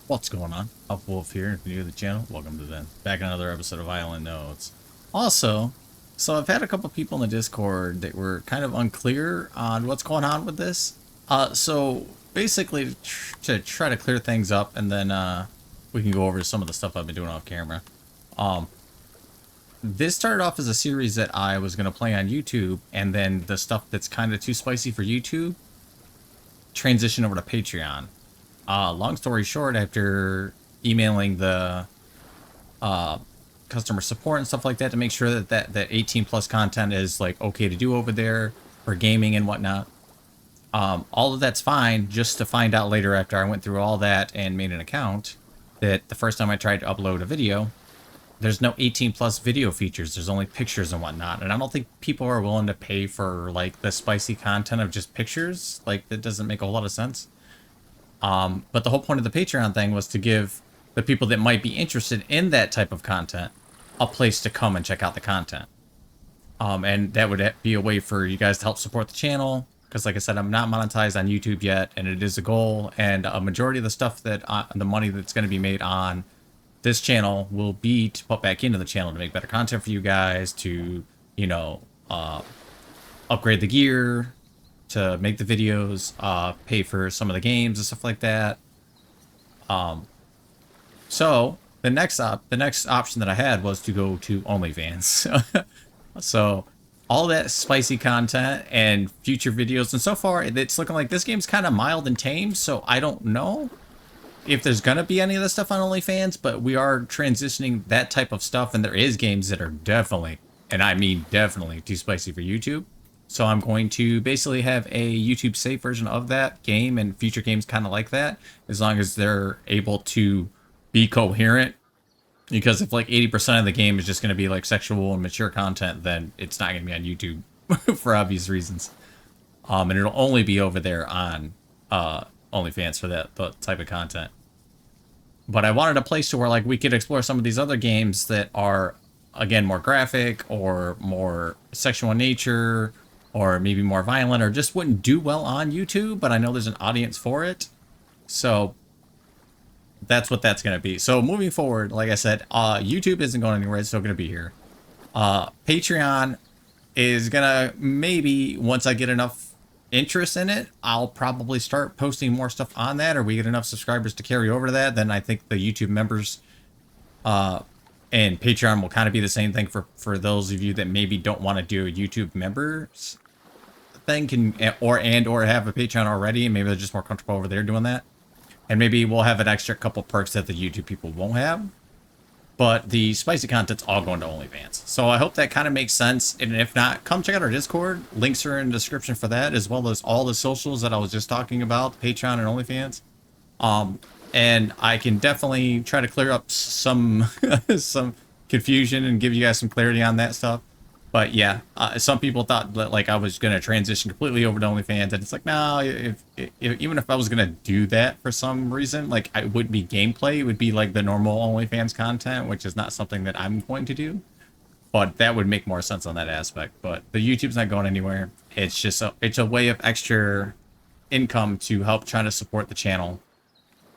What's going on? Up Wolf here. If you're new to the channel, welcome to back another episode of Island Notes. Also, so I've had a couple people in the Discord that were kind of unclear on what's going on with this. So basically, to try to clear things up, and then we can go over some of the stuff I've been doing off camera. Um, this started off as a series that I was gonna play on YouTube, and then the stuff that's kind of too spicy for YouTube transitioned over to Patreon. Long story short, after emailing the customer support and stuff like that to make sure that 18 plus content is like okay to do over there for gaming and whatnot, all of that's fine. Just to find out later after I went through all that and made an account that the first time I tried to upload a video, there's no 18 plus video features. There's only pictures and whatnot, and I don't think people are willing to pay for like the spicy content of just pictures. Like that doesn't make a whole lot of sense. But the whole point of the Patreon thing was to give the people that might be interested in that type of content a place to come and check out the content. And that would be a way for you guys to help support the channel. Because like I said, I'm not monetized on YouTube yet, and it is a goal. And a majority of the stuff that the money that's going to be made on this channel will be to put back into the channel to make better content for you guys, to, you know, upgrade the gear, to make the videos, pay for some of the games and stuff like that. So the next option that I had was to go to OnlyFans. So all that spicy content and future videos, and so far it's looking like this game's kind of mild and tame. So I don't know if there's gonna be any of this stuff on OnlyFans, but we are transitioning that type of stuff, and there is games that are definitely, and I mean definitely, too spicy for YouTube. So I'm going to basically have a YouTube safe version of that game and future games kind of like that, as long as they're able to be coherent. Because if like 80% of the game is just going to be like sexual and mature content, then it's not going to be on YouTube for obvious reasons. And it'll only be over there on OnlyFans for that type of content. But I wanted a place to where like we could explore some of these other games that are, again, more graphic or more sexual in nature, or maybe more violent, or just wouldn't do well on YouTube, but I know there's an audience for it. So that's what that's going to be. So moving forward, like I said, YouTube isn't going anywhere. It's still going to be here. Patreon is going to, maybe once I get enough interest in it, I'll probably start posting more stuff on that, or we get enough subscribers to carry over to that. Then I think the YouTube members and Patreon will kind of be the same thing for those of you that maybe don't want to do a YouTube members thing, can or have a Patreon already, and maybe they're just more comfortable over there doing that. And maybe we'll have an extra couple perks that the YouTube people won't have. But the spicy content's all going to OnlyFans. So I hope that kind of makes sense. And if not, come check out our Discord. Links are in the description for that, as well as all the socials that I was just talking about, Patreon and OnlyFans. And I can definitely try to clear up some some confusion and give you guys some clarity on that stuff. But yeah, some people thought that like I was gonna transition completely over to OnlyFans, and it's like, no. Even if I was gonna do that for some reason, like it wouldn't be gameplay; it would be like the normal OnlyFans content, which is not something that I'm going to do. But that would make more sense on that aspect. But the YouTube's not going anywhere. It's just it's a way of extra income to help try to support the channel,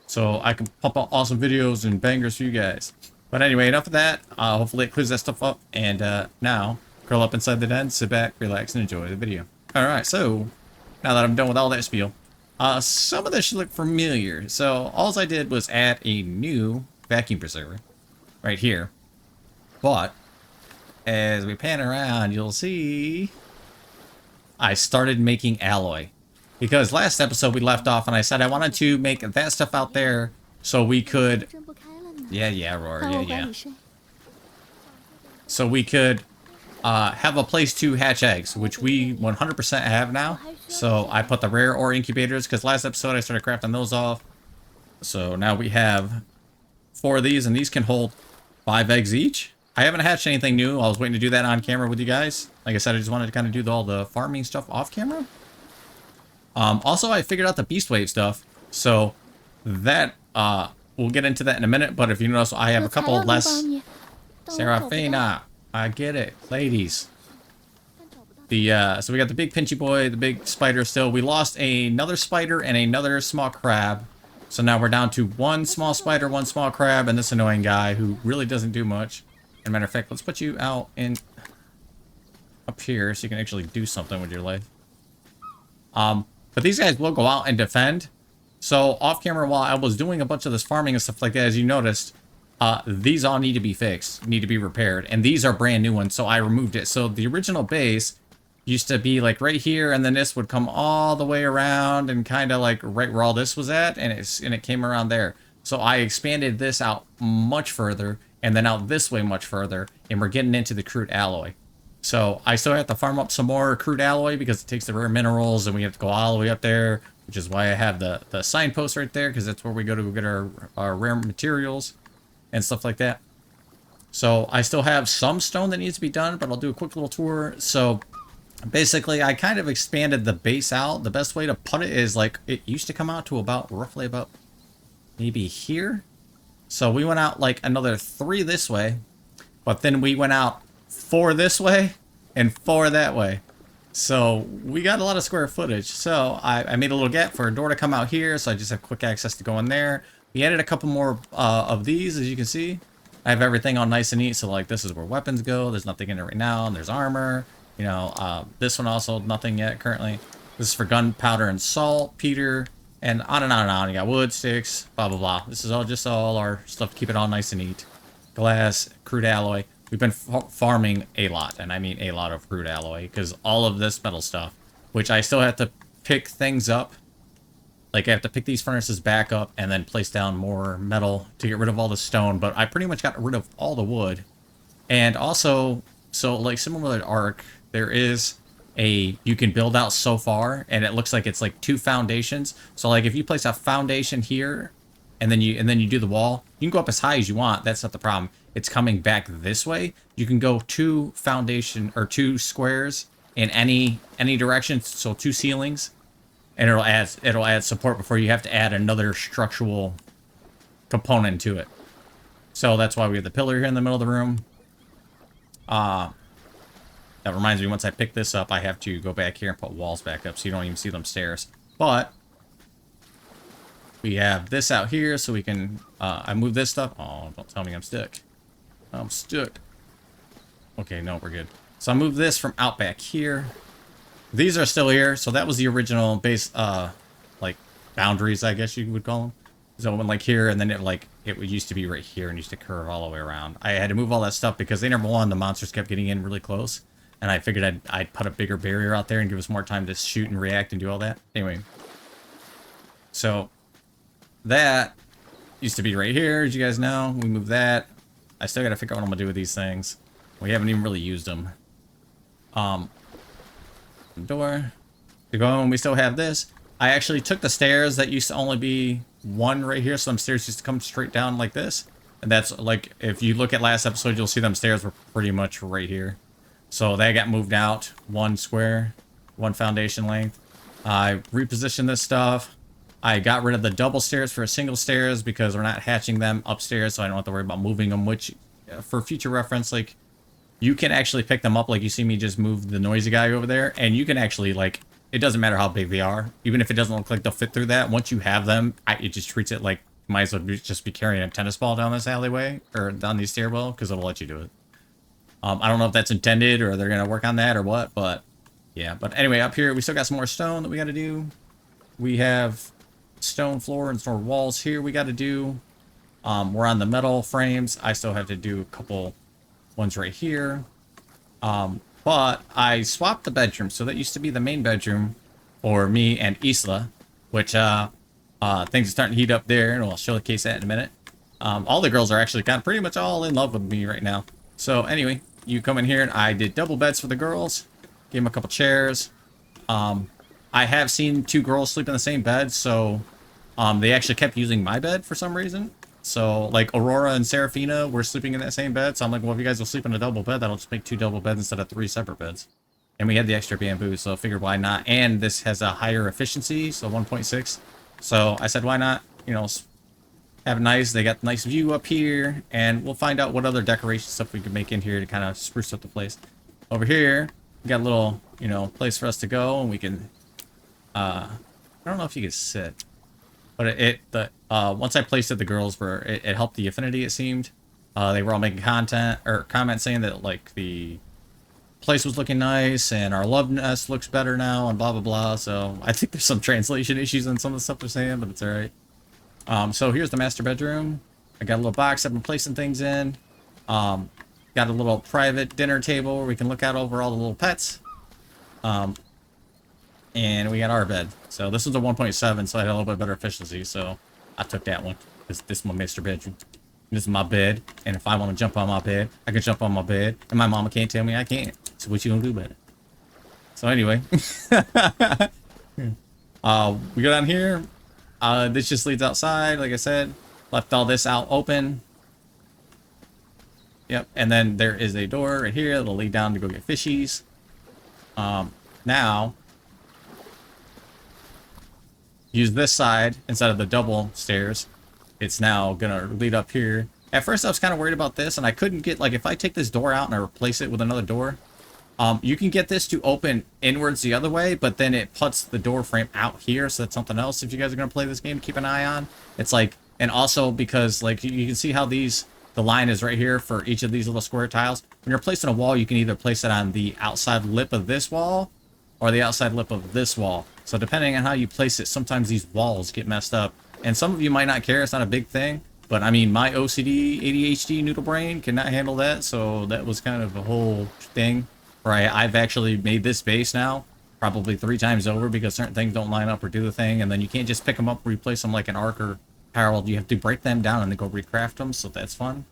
so I can pump out awesome videos and bangers for you guys. But anyway, enough of that. Hopefully it clears that stuff up. And now, curl up inside the den, sit back, relax, and enjoy the video. Alright, so now that I'm done with all that spiel, some of this should look familiar. So all I did was add a new vacuum preserver right here. But as we pan around, you'll see I started making alloy. Because last episode we left off and I said I wanted to make that stuff out there so we could... Yeah, Roar, yeah. So we could have a place to hatch eggs, which we 100% have now. So I put the rare ore incubators, because last episode I started crafting those off. So now we have 4 of these, and these can hold 5 eggs each. I haven't hatched anything new. I was waiting to do that on camera with you guys. Like I said, I just wanted to kind of do all the farming stuff off camera. Also, I figured out the beast wave stuff, so that we'll get into that in a minute. But if you notice, I have a couple less. Serafina, I get it, ladies. So we got the big pinchy boy, the big spider still. We lost another spider and another small crab So now we're down to one small spider, one small crab, and this annoying guy who really doesn't do much. As a matter of fact, let's put you out in up here so you can actually do something with your life. But these guys will go out and defend. So off camera, while I was doing a bunch of this farming and stuff like that, as you noticed, these all need to be fixed, need to be repaired, and these are brand new ones. So I removed it. So the original base used to be like right here, and then this would come all the way around and kind of like right where all this was at, and it came around there. So I expanded this out much further, and then out this way much further, and we're getting into the crude alloy. So I still have to farm up some more crude alloy because it takes the rare minerals, and we have to go all the way up there, which is why I have the signpost right there, because that's where we go to get our rare materials and stuff like that. So I still have some stone that needs to be done, but I'll do a quick little tour. So basically, I kind of expanded the base out. The best way to put it is like it used to come out to roughly about maybe here. So we went out like another 3 this way, but then we went out 4 this way and 4 that way. So we got a lot of square footage. So I made a little gap for a door to come out here, so I just have quick access to go in there. We added a couple more of these, as you can see. I have everything all nice and neat. So like this is where weapons go. There's nothing in it right now, and there's armor. You know, this one also nothing yet currently. This is for gunpowder and salt, Peter, and on and on and on. You got wood, sticks, blah blah blah. This is all our stuff to keep it all nice and neat. Glass, crude alloy. We've been farming a lot, and I mean a lot of crude alloy, because all of this metal stuff, which I still have to pick things up. Like, I have to pick these furnaces back up and then place down more metal to get rid of all the stone, but I pretty much got rid of all the wood. And also, so, like, similar to Ark, there is you can build out so far, and it looks like it's, like, 2 foundations. So, like, if you place a foundation here, and then you do the wall, you can go up as high as you want. That's not the problem. It's coming back this way. You can go 2 foundation or 2 squares in any direction, so 2 ceilings, and it'll add support before you have to add another structural component to it. So that's why we have the pillar here in the middle of the room. That reminds me, once I pick this up, I have to go back here and put walls back up so you don't even see them stairs. But we have this out here, so we can, I move this stuff. Oh, don't tell me I'm stuck. I'm stuck. Okay, no, we're good. So I move this from out back here. These are still here, so that was the original base, like, boundaries, I guess you would call them. So it went like here, and then it used to be right here and used to curve all the way around. I had to move all that stuff because number one, the monsters kept getting in really close, and I figured I'd put a bigger barrier out there and give us more time to shoot and react and do all that. Anyway, so that used to be right here, as you guys know. We moved that. I still gotta figure out what I'm gonna do with these things. We haven't even really used them. Door to go, and we still have this. I actually took the stairs that used to only be 1 right here. Some stairs used to come straight down like this, and that's like, if you look at last episode, you'll see them stairs were pretty much right here. So they got moved out 1 square, 1 foundation length. I repositioned this stuff. I got rid of the double stairs for a single stairs because we're not hatching them upstairs, so I don't have to worry about moving them, which for future reference, like, you can actually pick them up. Like, you see me just move the noisy guy over there, and you can actually, like, it doesn't matter how big they are, even if it doesn't look like they'll fit through that. Once you have them, it just treats it like you might as well just be carrying a tennis ball down this alleyway or down these stairwell, because it'll let you do it. I don't know if that's intended or they're gonna work on that or what, but yeah. But anyway, up here we still got some more stone that we got to do. We have stone floor and stone walls here we got to do. We're on the metal frames. I still have to do a couple ones right here. But I swapped the bedroom. So that used to be the main bedroom for me and Isla, which things are starting to heat up there, and I'll showcase that in a minute. All the girls are actually kind of pretty much all in love with me right now. So anyway, you come in here, and I did double beds for the girls. Gave them a couple chairs. I have seen 2 girls sleep in the same bed, so they actually kept using my bed for some reason. So, like, Aurora and Serafina were sleeping in that same bed. So I'm like, well, if you guys will sleep in a double bed, that'll just make 2 double beds instead of 3 separate beds. And we had the extra bamboo, so I figured why not. And this has a higher efficiency, so 1.6. So I said, why not, you know, have a nice, they got nice view up here. And we'll find out what other decoration stuff we can make in here to kind of spruce up the place. Over here, we got a little, you know, place for us to go. And we can, I don't know if you can sit. But once I placed it, the girls were, it helped the affinity, it seemed. They were all making content or comments saying that like the place was looking nice and our love nest looks better now and blah blah blah. So I think there's some translation issues in some of the stuff they're saying, but it's all right. So here's the master bedroom. I got a little box I've been placing things in. Got a little private dinner table where we can look out over all the little pets. And we got our bed. So this was a 1.7, so I had a little bit better efficiency. So I took that one. This is my master bedroom. This is my bed. And if I want to jump on my bed, I can jump on my bed. And my mama can't tell me I can't. So what you gonna do about it? So anyway. We go down here. This just leads outside, like I said. Left all this out open. Yep, and then there is a door right here that'll lead down to go get fishies. Now, use this side instead of the double stairs. It's now gonna lead up here. At first I was kind of worried about this, and I couldn't get, like, if I take this door out and I replace it with another door, you can get this to open inwards the other way, but then it puts the door frame out here, so that's something else if you guys are gonna play this game, keep an eye on. It's like, and also because, like, you can see how these, the line is right here for each of these little square tiles. When you're placing a wall, you can either place it on the outside lip of this wall or the outside lip of this wall. So depending on how you place it, sometimes these walls get messed up. And some of you might not care, it's not a big thing. But I mean, my OCD, ADHD noodle brain cannot handle that. So that was kind of a whole thing where I've actually made this base now probably 3 times over because certain things don't line up or do the thing. And then you can't just pick them up, replace them like an Ark or Harold. You have to break them down and then go recraft them. So that's fun.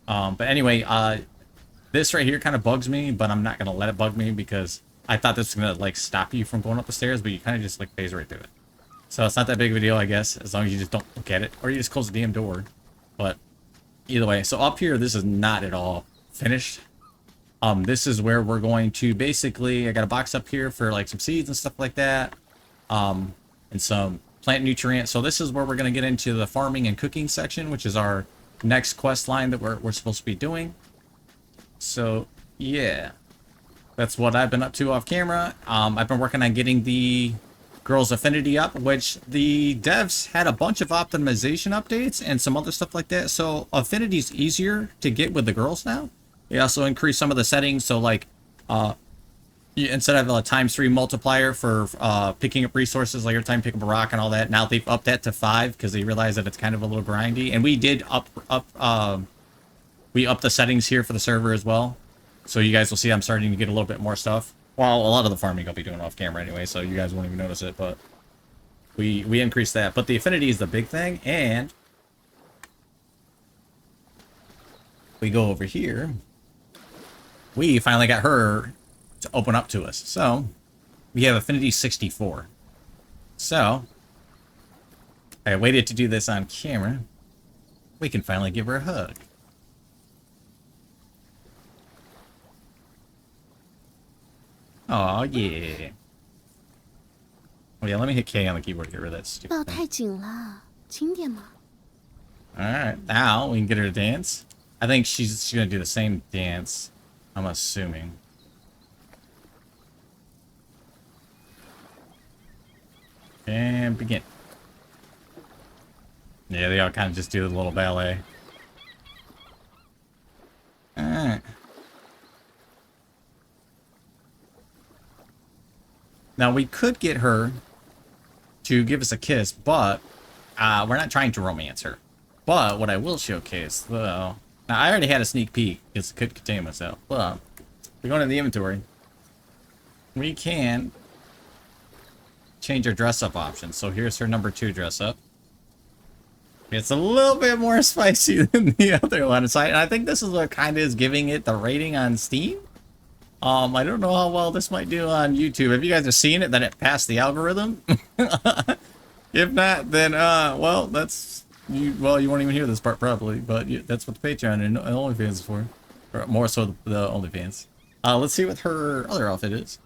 But anyway, this right here kind of bugs me, but I'm not going to let it bug me because I thought this was going to, like, stop you from going up the stairs, but you kind of just, like, phase right through it. So it's not that big of a deal, I guess, as long as you just don't look at it, or you just close the damn door. But either way, so up here, this is not at all finished. This is where we're going to basically, I got a box up here for, like, some seeds and stuff like that, and some plant nutrients. So this is where we're going to get into the farming and cooking section, which is our next quest line that we're supposed to be doing. So, yeah. That's what I've been up to off camera. I've been working on getting the girls' affinity up, which the devs had a bunch of optimization updates and some other stuff like that. So affinity's easier to get with the girls now. They also increased some of the settings. So like, instead of a ×3 multiplier for picking up resources, like every time you pick up a rock and all that, now they've upped that to 5 because they realize that it's kind of a little grindy. And we did up the settings here for the server as well. So you guys will see I'm starting to get a little bit more stuff. Well, a lot of the farming I'll be doing off camera anyway, so you guys won't even notice it, but we increased that. But the affinity is the big thing, and we go over here. We finally got her to open up to us. So we have affinity 64. So I waited to do this on camera. We can finally give her a hug. Oh yeah. Oh yeah, let me hit K on the keyboard to get rid of that stupid thing. Alright, now we can get her to dance. I think she's gonna do the same dance, I'm assuming. And begin. Yeah, they all kind of just do the little ballet. Alright. Now, we could get her to give us a kiss, but we're not trying to romance her. But what I will showcase, though... Now, I already had a sneak peek because I couldn't contain myself. But we're going to the inventory. We can change our dress-up options. So here's her number 2 dress-up. It's a little bit more spicy than the other one. And I think this is what kind of is giving it the rating on Steam. I don't know how well this might do on YouTube. If you guys have seen it, then it passed the algorithm. If not, then, well, that's... Well, you won't even hear this part probably, but that's what the Patreon and OnlyFans is for. Or more so the OnlyFans. Let's see what her other outfit is.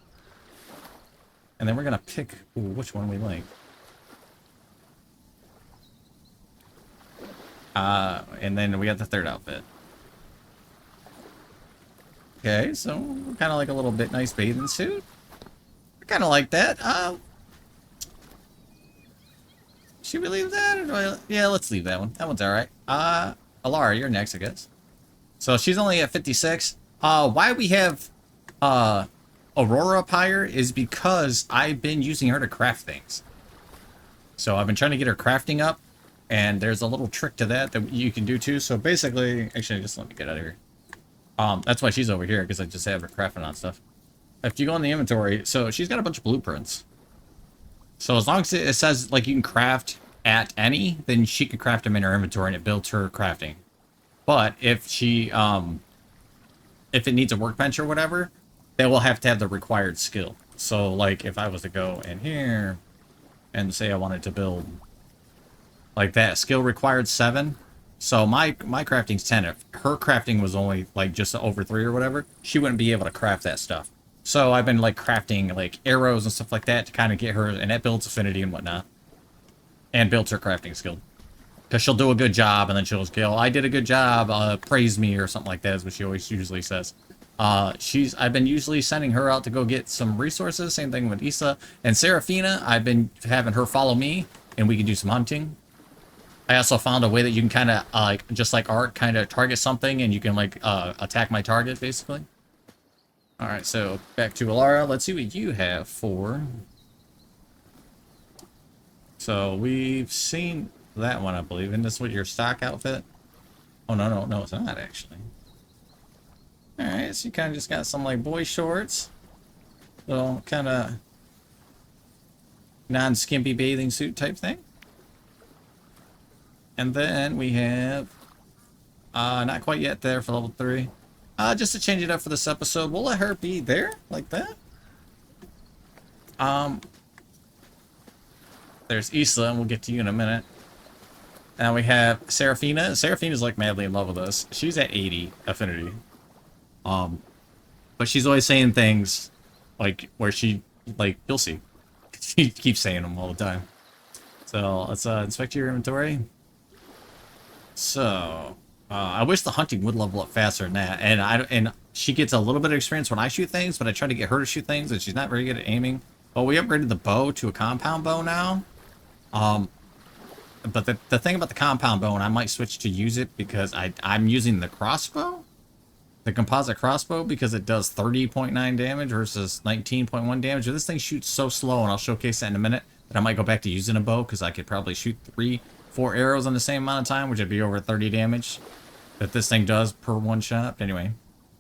And then we're gonna pick which one we like. And then we got the third outfit. Okay, so kind of like a little bit nice bathing suit. I kind of like that. Should we leave that? Or yeah, let's leave that one. That one's alright. Alara, you're next, I guess. So she's only at 56. Why we have Aurora up higher is because I've been using her to craft things. So I've been trying to get her crafting up, and there's a little trick to that you can do too. So basically, actually, just let me get out of here. That's why she's over here, because I just have her crafting on stuff. If you go in the inventory, so she's got a bunch of blueprints. So as long as it says, like, you can craft at any, then she can craft them in her inventory, and it builds her crafting. But if she, if it needs a workbench or whatever, they will have to have the required skill. So, like, if I was to go in here and say I wanted to build like that, skill required 7. So my crafting's 10. If her crafting was only like just over 3 or whatever, she wouldn't be able to craft that stuff. So I've been like crafting like arrows and stuff like that to kind of get her, and that builds affinity and whatnot, and builds her crafting skill. Because she'll do a good job, and then she'll go, I did a good job, praise me, or something like that is what she always usually says. I've been usually sending her out to go get some resources. Same thing with Issa. And Serafina, I've been having her follow me, and we can do some hunting. I also found a way that you can kind of, like, just like art, kind of target something, and you can, like, attack my target, basically. Alright, so back to Alara. Let's see what you have for. So we've seen that one, I believe. Isn't this what your stock outfit? Oh, no, it's not, actually. Alright, so you kind of just got some, like, boy shorts. Little kind of non-skimpy bathing suit type thing. And then we have, not quite yet there for level 3. Just to change it up for this episode, we'll let her be there, like that. There's Isla, and we'll get to you in a minute. Now we have Serafina. Serafina's like madly in love with us. She's at 80 affinity. But she's always saying things like where she, like, you'll see. She keeps saying them all the time. So let's inspect your inventory. So I wish the hunting would level up faster than that. And she gets a little bit of experience when I shoot things, but I try to get her to shoot things, and she's not very good at aiming. Well, we upgraded the bow to a compound bow now. But the thing about the compound bow, and I might switch to use it because I'm using the crossbow, the composite crossbow, because it does 30.9 damage versus 19.1 damage. But this thing shoots so slow, and I'll showcase that in a minute, that I might go back to using a bow, because I could probably shoot 3-4 arrows in the same amount of time, which would be over 30 damage that this thing does per one shot. But anyway,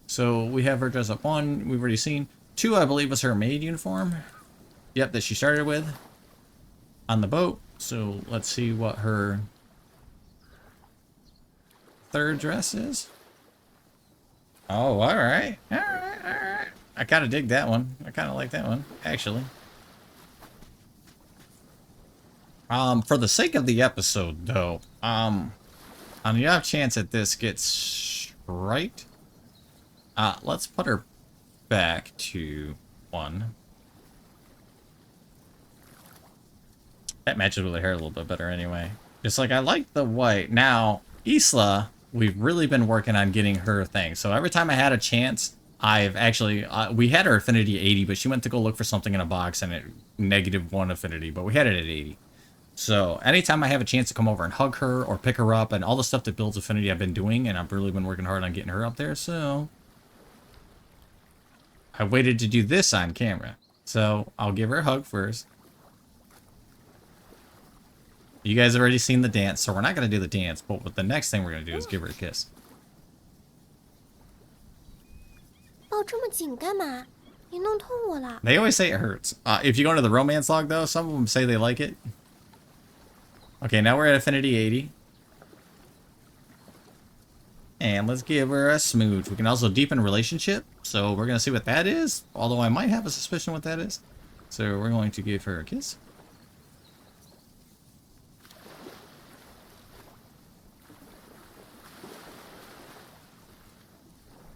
so we have her dress up 1, we've already seen. 2, I believe, was her maid uniform. Yep, that she started with on the boat. So let's see what her 3rd dress is. Oh, alright. Alright. I kind of dig that one. I kind of like that one, actually. For the sake of the episode, though, on the off chance that this gets right, let's put her back to 1. That matches with the hair a little bit better anyway. Just like I like the white. Now, Isla, we've really been working on getting her thing. So every time I had a chance, I've actually, we had her affinity 80, but she went to go look for something in a box and it -1 affinity, but we had it at 80. So anytime I have a chance to come over and hug her or pick her up and all the stuff that builds affinity I've been doing, and I've really been working hard on getting her up there. So I waited to do this on camera. So I'll give her a hug first. You guys have already seen the dance, so we're not going to do the dance, but what the next thing we're going to do is give her a kiss. They always say it hurts. If you go into the romance log, though, some of them say they like it. Okay, now we're at affinity 80. And let's give her a smooch. We can also deepen relationship, so we're going to see what that is, although I might have a suspicion what that is. So we're going to give her a kiss.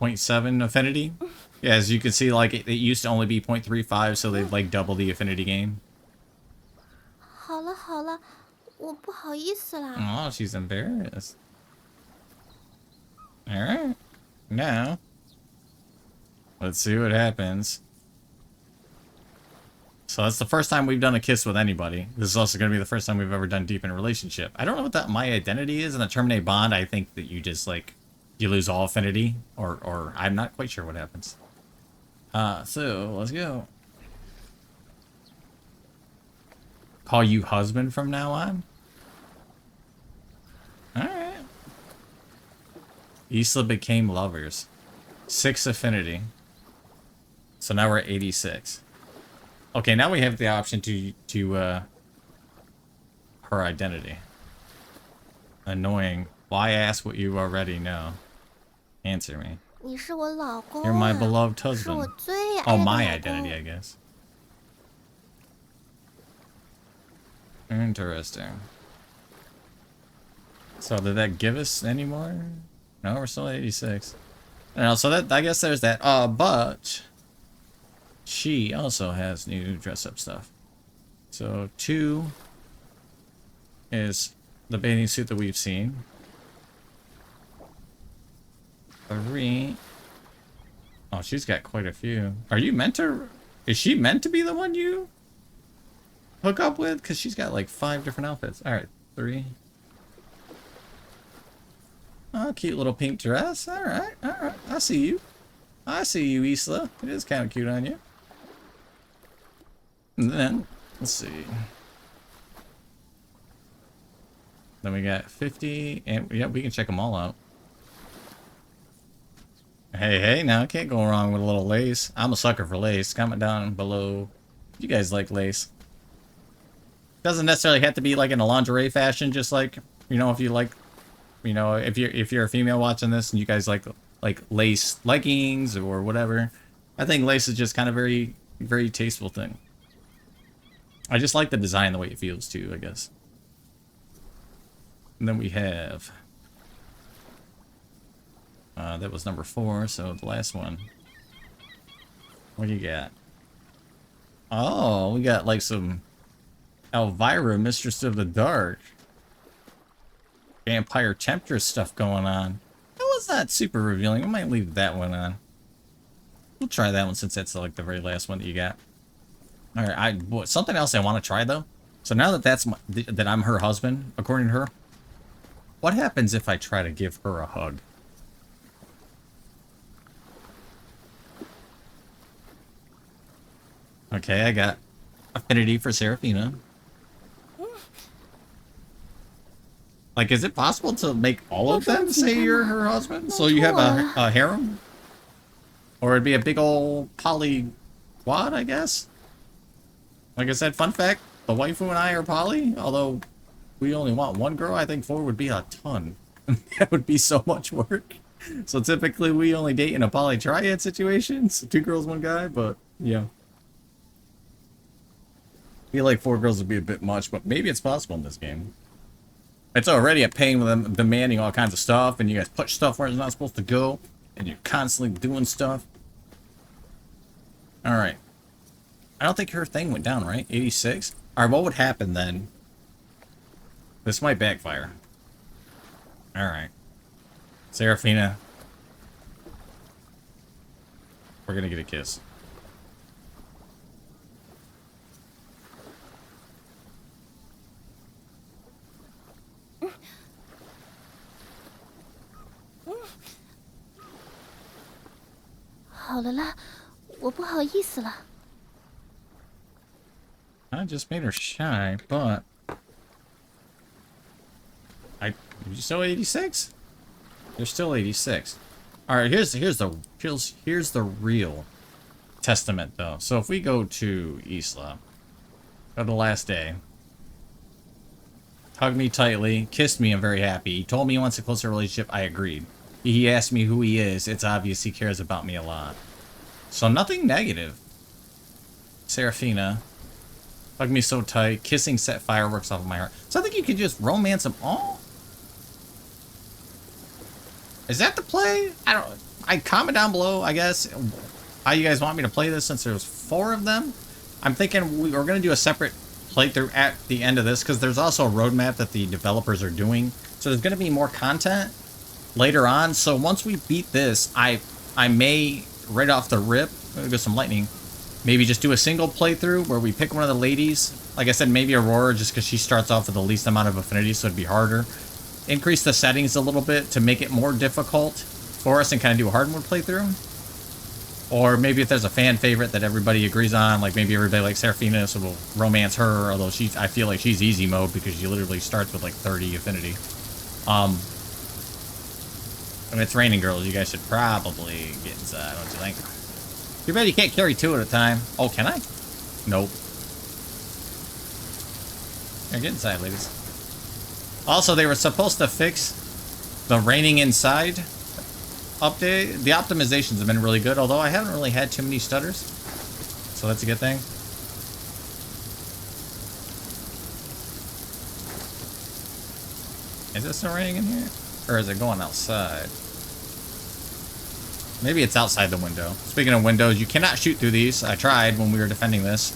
0.7 affinity. Yeah, as you can see, like, it used to only be 0.35, so they've, like, doubled the affinity gain. Oh, she's embarrassed. Alright. Now, let's see what happens. So that's the first time we've done a kiss with anybody. This is also going to be the first time we've ever done deep in a relationship. I don't know what that my identity is in the terminate bond. I think that you just like you lose all affinity, or I'm not quite sure what happens. So let's go. Call you husband from now on. All right. Isla became lovers. 6 affinity. So now we're at 86. Okay, now we have the option to her identity. Annoying. Why ask what you already know? Answer me. You're my beloved husband. Oh, my identity, I guess. Interesting. So did that give us any more? No, we're still at 86. No, so that I guess there's that. But she also has new dress-up stuff. So 2 is the bathing suit that we've seen. 3. Oh, she's got quite a few. Are you meant to? Is she meant to be the one you hook up with? Because she's got like 5 different outfits. All right, 3. Oh, cute little pink dress. All right, all right. I see you. I see you, Isla. It is kind of cute on you. And then, let's see. Then we got 50, and yeah, we can check them all out. Hey, hey, now I can't go wrong with a little lace. I'm a sucker for lace. Comment down below if you guys like lace. Doesn't necessarily have to be like in a lingerie fashion, just like, you know, if you like, you know, if you're a female watching this and you guys like lace leggings or whatever. I think lace is just kind of very, very tasteful thing. I just like the design, the way it feels too, I guess. And then we have that was number 4, so the last one. What do you got? Oh, we got like some Elvira, Mistress of the Dark. Vampire Temptress stuff going on. That was not super revealing. I might leave that one on. We'll try that one since that's like the very last one that you got. All right, something else I want to try though. So now that that I'm her husband, according to her, what happens if I try to give her a hug? Okay, I got affinity for Seraphina. Like, is it possible to make all of them say you're her husband? So you have a harem? Or it'd be a big old poly quad, I guess? Like I said, fun fact, the waifu and I are poly, although we only want 1 girl. I think 4 would be a ton. That would be so much work. So typically we only date in a poly triad situation, so 2 girls, 1 guy, but yeah. I feel like 4 girls would be a bit much, but maybe it's possible in this game. It's already a pain with them demanding all kinds of stuff, and you guys put stuff where it's not supposed to go, and you're constantly doing stuff. Alright. I don't think her thing went down, right? 86? Alright, what would happen then? This might backfire. Alright. Seraphina. We're gonna get a kiss. I just made her shy, but you're still 86? You're still 86. All right, here's the real testament though. So if we go to Isla, go to the last day. Hugged me tightly, kissed me, I'm very happy. He told me he wants a closer relationship, I agreed. He asked me who he is, it's obvious he cares about me a lot. So nothing negative. Seraphina. Hugged me so tight, kissing set fireworks off of my heart. So I think you could just romance them all? Is that the play? Comment down below, I guess, how you guys want me to play this since there's 4 of them. I'm thinking we're going to do a separate playthrough at the end of this because there's also a roadmap that the developers are doing. So there's going to be more content later on. So once we beat this, I may, right off the rip, there's some lightning, maybe just do a single playthrough where we pick one of the ladies. Like I said, maybe Aurora, just because she starts off with the least amount of affinity, so it'd be harder. Increase the settings a little bit to make it more difficult for us and kind of do a hard mode playthrough. Or maybe if there's a fan favorite that everybody agrees on, like maybe everybody likes Seraphina, so we'll romance her, although I feel like she's easy mode because she literally starts with like 30 affinity. If it's raining, girls, you guys should probably get inside, don't you think? Too bad you can't carry two at a time. Oh, can I? Nope. Here, get inside, ladies. Also, they were supposed to fix the raining inside update. The optimizations have been really good, although I haven't really had too many stutters. So that's a good thing. Is it still raining in here? Or is it going outside? Maybe it's outside the window. Speaking of windows, you cannot shoot through these. I tried when we were defending this.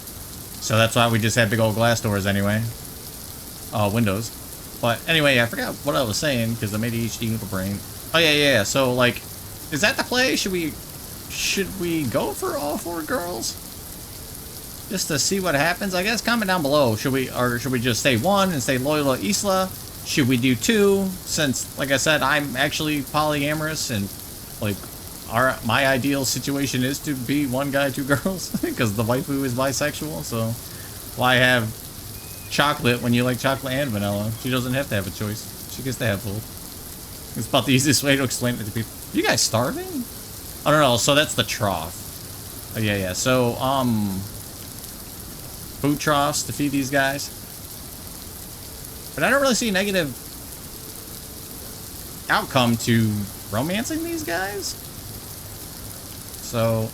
So that's why we just had big old glass doors anyway. Windows. But anyway, I forgot what I was saying because I'm ADHD little brain. Oh yeah. So like, is that the play? Should we go for all 4 girls? Just to see what happens? I guess comment down below. Should we just stay 1 and stay loyal to Isla? Should we do 2? Since, like I said, I'm actually polyamorous and like my ideal situation is to be 1 guy, 2 girls because the waifu is bisexual. So why have chocolate when you like chocolate and vanilla? She doesn't have to have a choice. She gets to have both. It's about the easiest way to explain it to people. Are you guys starving? I don't know. So that's the trough. Oh, yeah. So, food troughs to feed these guys. But I don't really see a negative outcome to romancing these guys. So,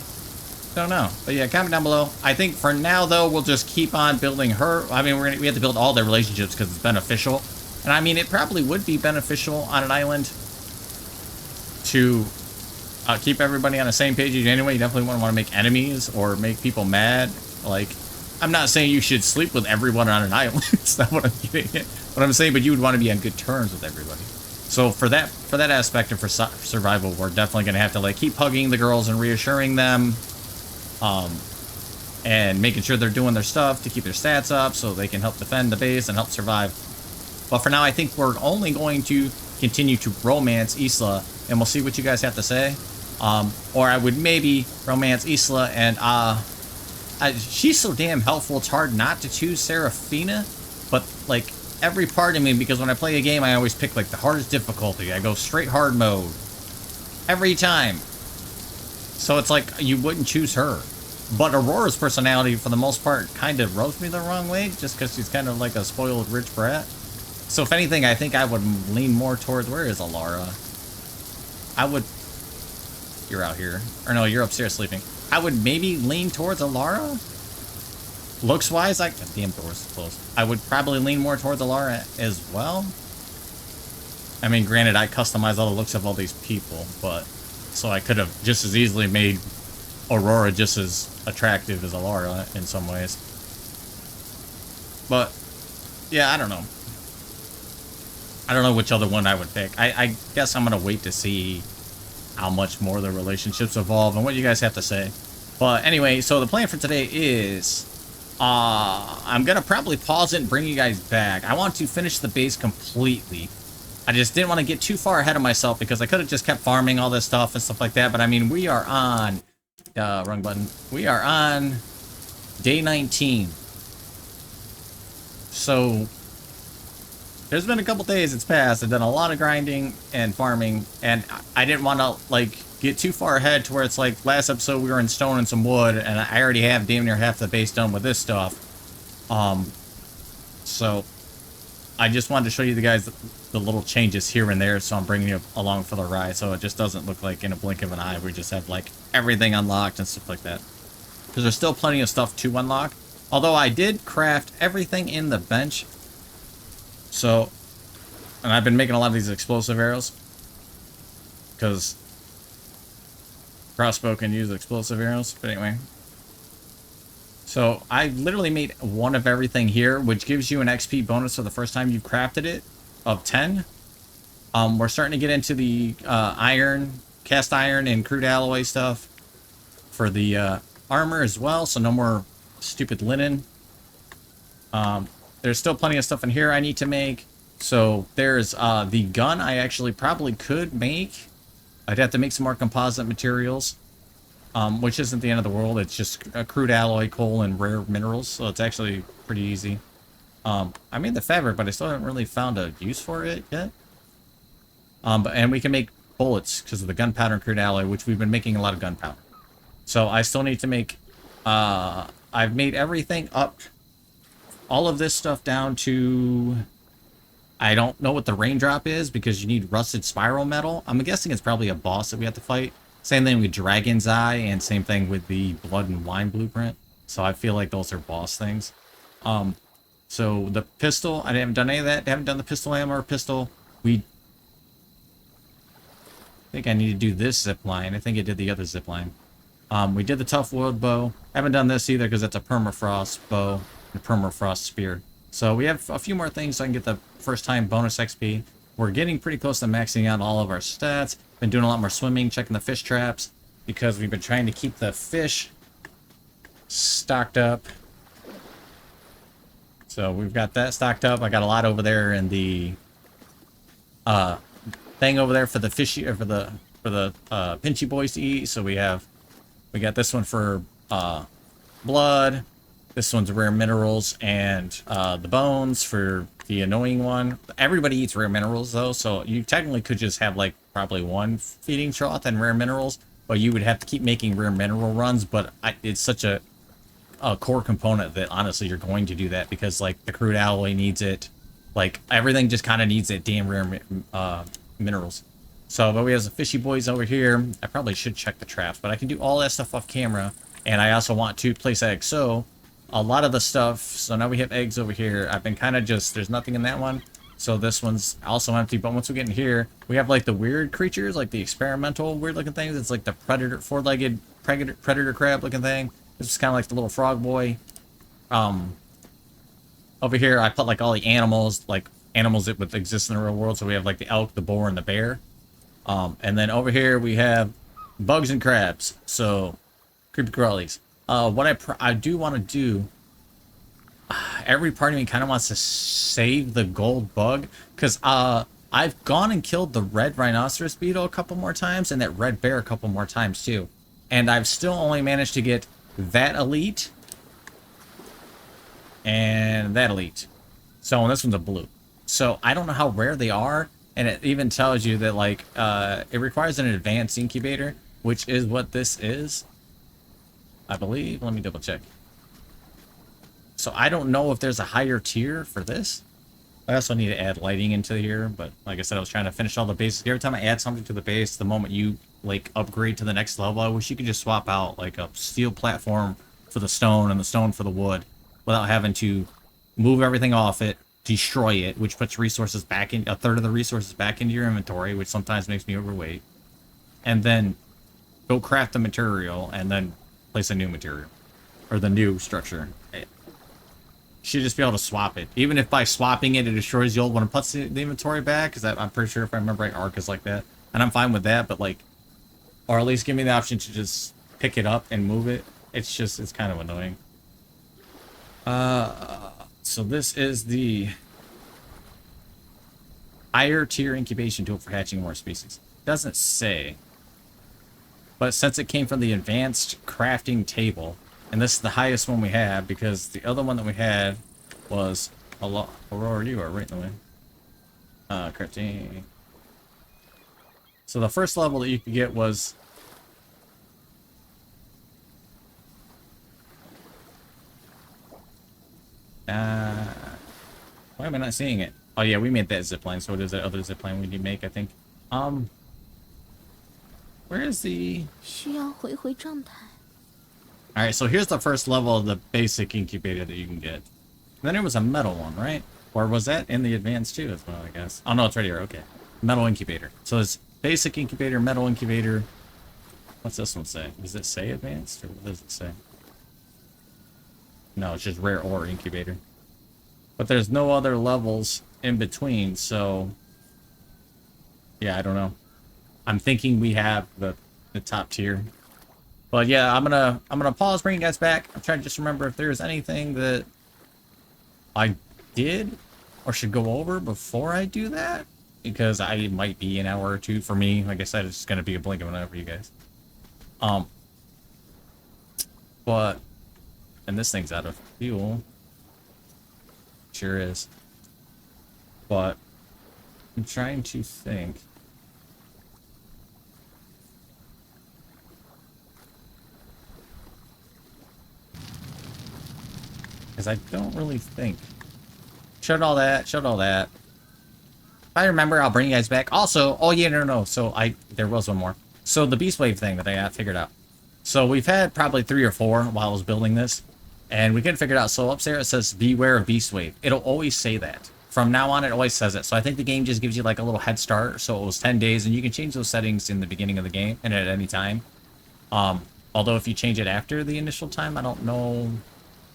don't know. But yeah, comment down below. I think for now, though, we'll just keep on building her. I mean, we have to build all their relationships because it's beneficial. And I mean, it probably would be beneficial on an island to keep everybody on the same page anyway. You definitely wouldn't want to make enemies or make people mad. Like, I'm not saying you should sleep with everyone on an island. That's not what I'm getting at. What I'm saying, but you would want to be on good terms with everybody. So for that aspect and for survival, we're definitely going to have to like keep hugging the girls and reassuring them, and making sure they're doing their stuff to keep their stats up so they can help defend the base and help survive. But for now, I think we're only going to continue to romance Isla, and we'll see what you guys have to say. Or I would maybe romance Isla and she's so damn helpful. It's hard not to choose Seraphina, but like every part of me, because when I play a game, I always pick like the hardest difficulty. I go straight hard mode every time. So it's like you wouldn't choose her. But Aurora's personality, for the most part, kind of rubs me the wrong way, just because she's kind of like a spoiled rich brat. So if anything, I think I would lean more towards, where is Alara? You're out here. Or no, you're upstairs sleeping. I would maybe lean towards Alara. Looks-wise, damn door's closed. I would probably lean more towards Alara as well. I mean, granted, I customize all the looks of all these people, but so I could have just as easily made Aurora just as attractive as Alara in some ways. But yeah, I don't know. I don't know which other one I would pick. I guess I'm gonna wait to see how much more the relationships evolve and what you guys have to say. But anyway, so the plan for today is I'm gonna probably pause it and bring you guys back. I want to finish the base completely. I just didn't want to get too far ahead of myself because I could have just kept farming all this stuff and stuff like that. But I mean, we are on wrong button. We are on day 19. So there's been a couple days it's passed. I've done a lot of grinding and farming, and I didn't want to like get too far ahead to where it's like last episode we were in stone and some wood, and I already have damn near half the base done with this stuff. So I just wanted to show you guys the little changes here and there, so I'm bringing you along for the ride, so it just doesn't look like in a blink of an eye we just have like everything unlocked and stuff like that. Because there's still plenty of stuff to unlock. Although I did craft everything in the bench. So, and I've been making a lot of these explosive arrows. Because crossbow can use explosive arrows. But anyway. So, I literally made one of everything here, which gives you an XP bonus for the first time you've crafted it of 10. We're starting to get into the iron, cast iron, and crude alloy stuff for the armor as well, so no more stupid linen. There's still plenty of stuff in here I need to make. So there's the gun I actually probably could make. I'd have to make some more composite materials, which isn't the end of the world. It's just a crude alloy, coal, and rare minerals, so it's actually pretty easy. I made the fabric, but I still haven't really found a use for it yet. And we can make bullets because of the gunpowder and crude alloy, which we've been making a lot of gunpowder. So I still need to make... I've made everything up, all of this stuff down to... I don't know what the raindrop is because you need rusted spiral metal. I'm guessing it's probably a boss that we have to fight. Same thing with Dragon's Eye and same thing with the Blood and Wine blueprint. So I feel like those are boss things. So the pistol, I haven't done any of that. I haven't done the pistol ammo or pistol. I think I need to do this zip line. I think I did the other zip line. We did the tough wood bow. I haven't done this either because it's a permafrost bow and a permafrost spear. So we have a few more things so I can get the first time bonus XP. We're getting pretty close to maxing out all of our stats. Been doing a lot more swimming, checking the fish traps, because we've been trying to keep the fish stocked up. So we've got that stocked up. I got a lot over there in the thing over there for the fishy, or for the pinchy boys to eat. So we got this one for blood. This one's rare minerals, and the bones for the annoying one. Everybody eats rare minerals, though, so you technically could just have, like, probably one feeding trough and rare minerals, but you would have to keep making rare mineral runs, but it's such a core component that, honestly, you're going to do that, because, like, the crude alloy needs it. Like, everything just kind of needs that damn rare minerals. So, but we have the fishy boys over here. I probably should check the traps, but I can do all that stuff off camera, and I also want to place eggs, so... A lot of the stuff, so now we have eggs over here. I've been kind of just, there's nothing in that one. So this one's also empty, but once we get in here, we have like the weird creatures, like the experimental weird looking things. It's like the predator, four-legged predator crab looking thing. This is kind of like the little frog boy. Over here, I put like all the animals, like animals that would exist in the real world. So we have like the elk, the boar, and the bear. And then over here, we have bugs and crabs. So creepy crawlies. What I do want to do, every part of me kind of wants to save the gold bug, because I've gone and killed the red rhinoceros beetle a couple more times, and that red bear a couple more times too, and I've still only managed to get that elite and that elite. So, and this one's a blue. So I don't know how rare they are, and it even tells you that, like, it requires an advanced incubator, which is what this is, I believe. Let me double check. So I don't know if there's a higher tier for this. I also need to add lighting into here, but like I said, I was trying to finish all the basics. Every time I add something to the base, the moment you like upgrade to the next level, I wish you could just swap out like a steel platform for the stone and the stone for the wood without having to move everything off it, destroy it, which puts resources back in, a third of the resources back into your inventory, which sometimes makes me overweight, and then go craft the material and then place a new material, or the new structure. You should just be able to swap it. Even if by swapping it, it destroys the old one and puts the inventory back, because I'm pretty sure, if I remember right, Ark is like that. And I'm fine with that, but like, or at least give me the option to just pick it up and move it. It's just, it's kind of annoying. So this is the higher tier incubation tool for hatching more species. Doesn't say. But since it came from the advanced crafting table, and this is the highest one we have, because the other one that we had was a lot. Aurora, you are right in the way. Crafting. So the first level that you could get was... why am I not seeing it? Oh yeah, we made that zipline, so it is that other zipline we need to make, I think. Where is the... Alright, so here's the first level of the basic incubator that you can get. And then there was a metal one, right? Or was that in the advanced too as well, I guess? Oh no, it's right here, okay. Metal incubator. So it's basic incubator, metal incubator. What's this one say? Does it say advanced, or what does it say? No, it's just rare ore incubator. But there's no other levels in between, so... yeah, I don't know. I'm thinking we have the top tier. But yeah, I'm gonna pause, bring you guys back. I'm trying to just remember if there's anything that I did or should go over before I do that, because I might be an hour or two for me. Like I said, it's gonna be a blink of an eye for you guys. Um, but and this thing's out of fuel. Sure is. But I'm trying to think. Because I don't really think. Shut all that. Shut all that. If I remember, I'll bring you guys back. Also, oh yeah, no. So there was one more. So the Beast Wave thing that I got figured out. So we've had probably 3 or 4 while I was building this, and we couldn't figure it out. So up there it says beware of Beast Wave. It'll always say that. From now on, it always says it. So I think the game just gives you like a little head start. So it was 10 days, and you can change those settings in the beginning of the game and at any time. Although if you change it after the initial time, I don't know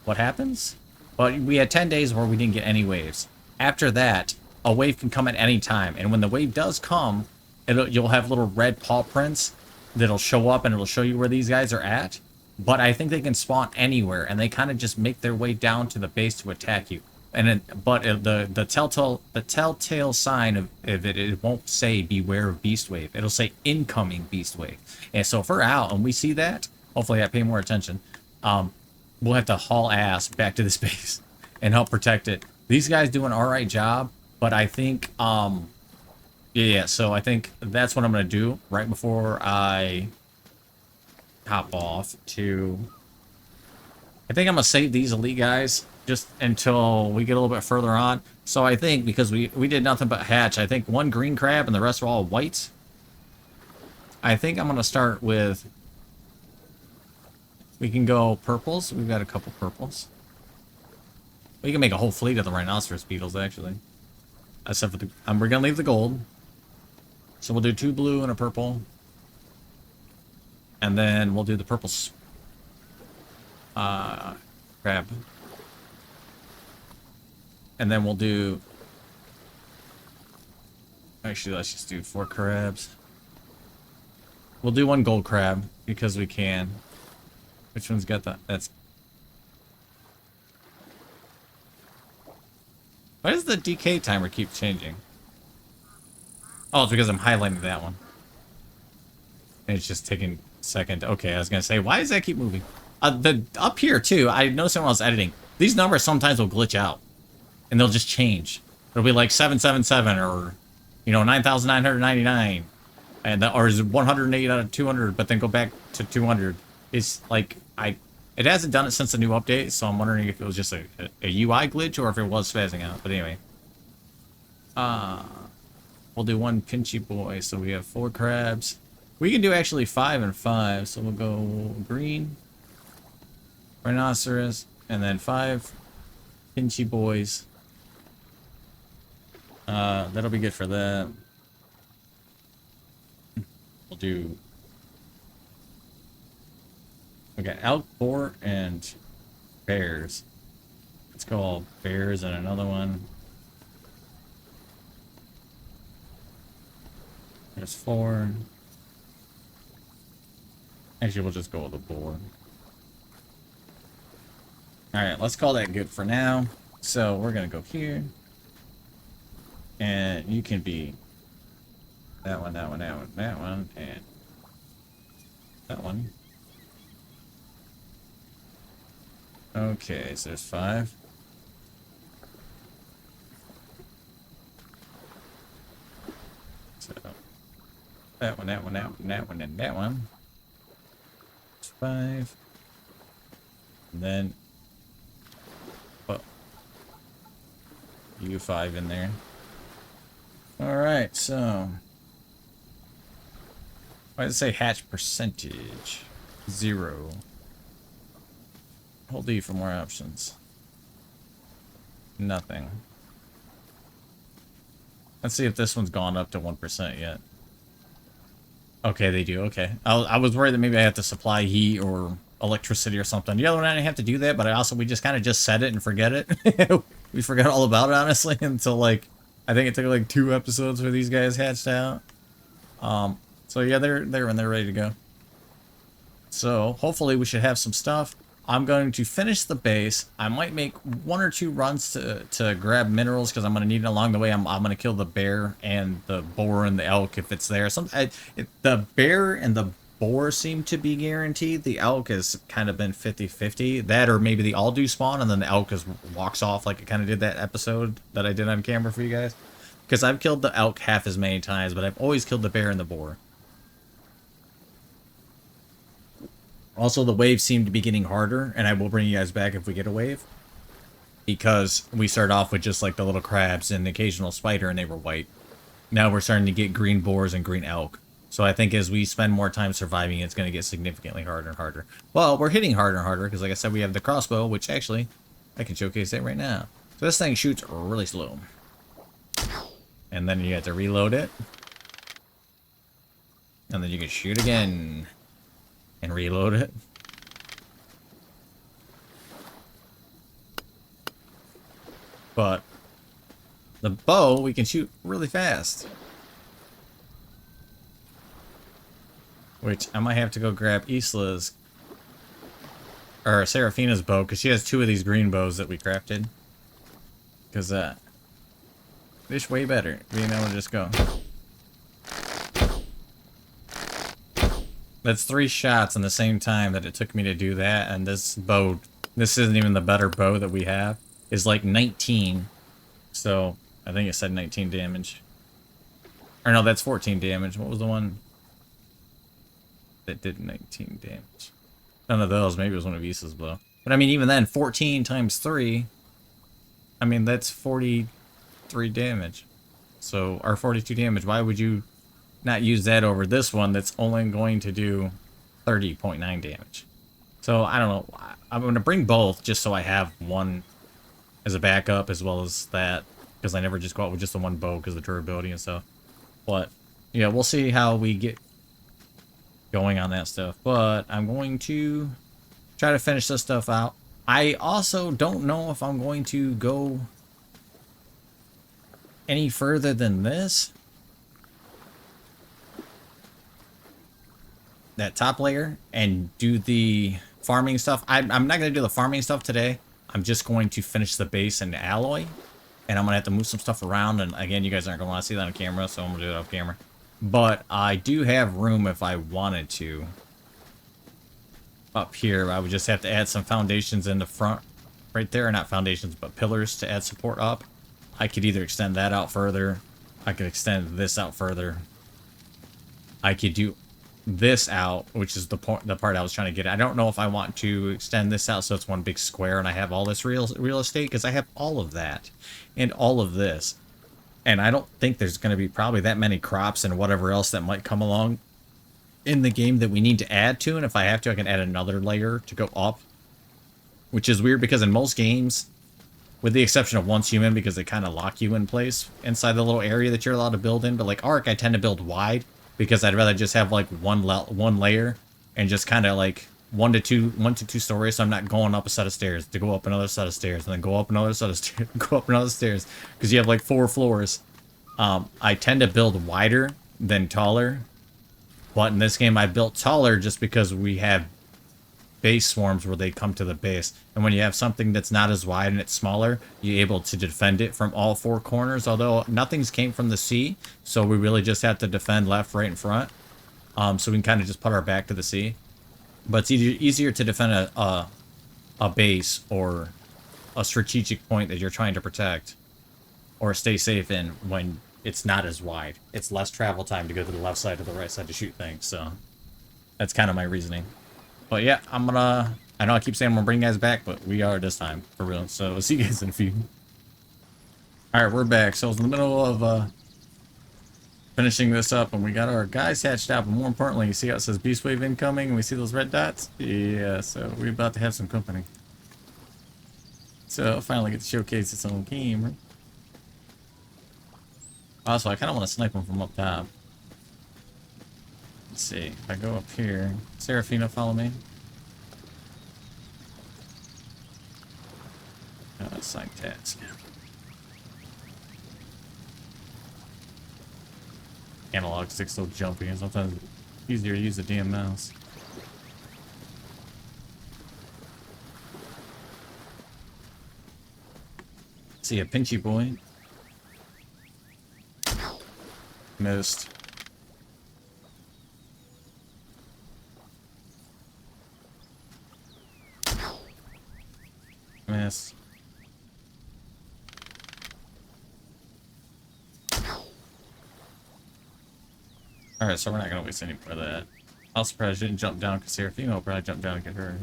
what happens. But we had 10 days where we didn't get any waves. After that, a wave can come at any time. And when the wave does come, you'll have little red paw prints that'll show up, and it'll show you where these guys are at. But I think they can spawn anywhere, and they kind of just make their way down to the base to attack you. And the telltale sign of it won't say beware of Beast Wave. It'll say incoming Beast Wave. And so if we're out and we see that, hopefully I pay more attention. We'll have to haul ass back to the base and help protect it. These guys do an alright job, but I think yeah, so I think that's what I'm gonna do right before I hop off to. I think I'm gonna save these elite guys just until we get a little bit further on. So I think because we did nothing but hatch, I think 1 green crab and the rest are all whites. I think I'm gonna start with. We can go purples. We've got a couple purples. We can make a whole fleet of the rhinoceros beetles, actually. Except for the. We're gonna leave the gold. So we'll do 2 blue and a purple. And then we'll do the purple crab. And then we'll do. Actually, let's just do 4 crabs. We'll do 1 gold crab because we can. Which one's got that? That's. Why does the decay timer keep changing? Oh, it's because I'm highlighting that one. And it's just taking a second. Okay, I was gonna say, why does that keep moving? Up here too, I noticed when I was editing, these numbers sometimes will glitch out. And they'll just change. It'll be like 777 or, 9,999. And or is 108 out of 200, but then go back to 200. It's like, it hasn't done it since the new update, so I'm wondering if it was just a UI glitch or if it was spazzing out. But anyway. We'll do 1 pinchy boy, so we have 4 crabs. We can do actually 5 and 5, so we'll go green, rhinoceros, and then 5 pinchy boys. That'll be good for that. We'll do. We got elk, boar, and bears. Let's call bears and another one. There's 4. Actually, we'll just go with the boar. Alright, let's call that good for now. So we're gonna go here. And you can be that one, that one, that one, that one, and that one. Okay, so there's 5. So that one, that one, that one, that one, and that one. It's 5. And then you 5 in there. Alright, so why does it say hatch percentage? 0. Hold E for more options. Nothing. Let's see if this one's gone up to 1% yet. Okay, they do. Okay. I was worried that maybe I have to supply heat or electricity or something. The other one I didn't have to do that, but we just kind of just set it and forget it. We forgot all about it, honestly, until like I think it took like 2 episodes where these guys hatched out. So yeah, they're ready to go. So hopefully we should have some stuff. I'm going to finish the base. I might make 1 or 2 runs to grab minerals because I'm going to need it along the way. I'm going to kill the bear and the boar and the elk if it's there. The bear and the boar seem to be guaranteed. The elk has kind of been 50-50. That or maybe they all do spawn and then the elk just walks off like it kind of did that episode that I did on camera for you guys. Because I've killed the elk half as many times, but I've always killed the bear and the boar. Also, the waves seem to be getting harder, and I will bring you guys back if we get a wave. Because we started off with just like the little crabs and the occasional spider, and they were white. Now we're starting to get green boars and green elk. So I think as we spend more time surviving, it's going to get significantly harder and harder. Well, we're hitting harder and harder, because like I said, we have the crossbow, which actually, I can showcase that right now. So this thing shoots really slow. And then you have to reload it. And then you can shoot again. And reload it. But the bow, we can shoot really fast. Which I might have to go grab Isla's or Seraphina's bow, because she has 2 of these green bows that we crafted. Because it's way better being able to just go. That's 3 shots in the same time that it took me to do that, and this bow, this isn't even the better bow that we have, is like 19. So, I think it said 19 damage. Or no, that's 14 damage. What was the one that did 19 damage? None of those. Maybe it was one of Isa's bow. But I mean, even then, 14 times 3, I mean, that's 43 damage. So, or 42 damage. Why would you not use that over this one that's only going to do 30.9 damage? So I don't know. I'm going to bring both just so I have one as a backup as well as that, because I never just go out with just the one bow because of the durability and stuff. But yeah, we'll see how we get going on that stuff. But I'm going to try to finish this stuff out. I also don't know if I'm going to go any further than this. That top layer and do the farming stuff. I'm not going to do the farming stuff today. I'm just going to finish the base and alloy, and I'm going to have to move some stuff around, and again, you guys aren't going to want to see that on camera, so I'm going to do it off camera. But I do have room if I wanted to. Up here, I would just have to add some foundations in the front right there, not foundations but pillars to add support up. I could either extend that out further, I could extend this out further, I could do this out, which is the part I was trying to get at. I don't know if I want to extend this out so it's one big square and I have all this real estate, because I have all of that and all of this, and I don't think there's going to be probably that many crops and whatever else that might come along in the game that we need to add to. And if I have to, I can add another layer to go up, which is weird because in most games, with the exception of Once Human, because they kind of lock you in place inside the little area that you're allowed to build in, but like Ark, I tend to build wide, because I'd rather just have like one layer and just kind of like one to two stories, so I'm not going up a set of stairs to go up another set of stairs and then go up another set of stairs, go up another stairs, because you have like 4 floors. I tend to build wider than taller, but in this game I built taller just because we have base swarms where they come to the base, and when you have something that's not as wide and it's smaller, you're able to defend it from all 4 corners, although nothing's came from the sea, so we really just have to defend left, right, and front. So we can kind of just put our back to the sea, but it's easier to defend a base or a strategic point that you're trying to protect or stay safe in when it's not as wide. It's less travel time to go to the left side or the right side to shoot things, so that's kind of my reasoning. But yeah, I know I keep saying I'm gonna bring you guys back, but we are this time, for real. So I'll see you guys in a few. Alright, we're back. So I was in the middle of finishing this up, and we got our guys hatched out, but more importantly, you see how it says Beast Wave incoming, and we see those red dots? Yeah, so we're about to have some company. So I'll finally get to showcase its own game. Also, I kind of want to snipe them from up top. Let's see, if I go up here, Seraphina, follow me. Assign task. Analog stick's so jumpy, and sometimes it's easier to use the damn mouse. See a pinchy boy. Missed. Miss. Alright, so we're not gonna waste any more of that. I was surprised I didn't jump down because Serafino will probably jump down and get her.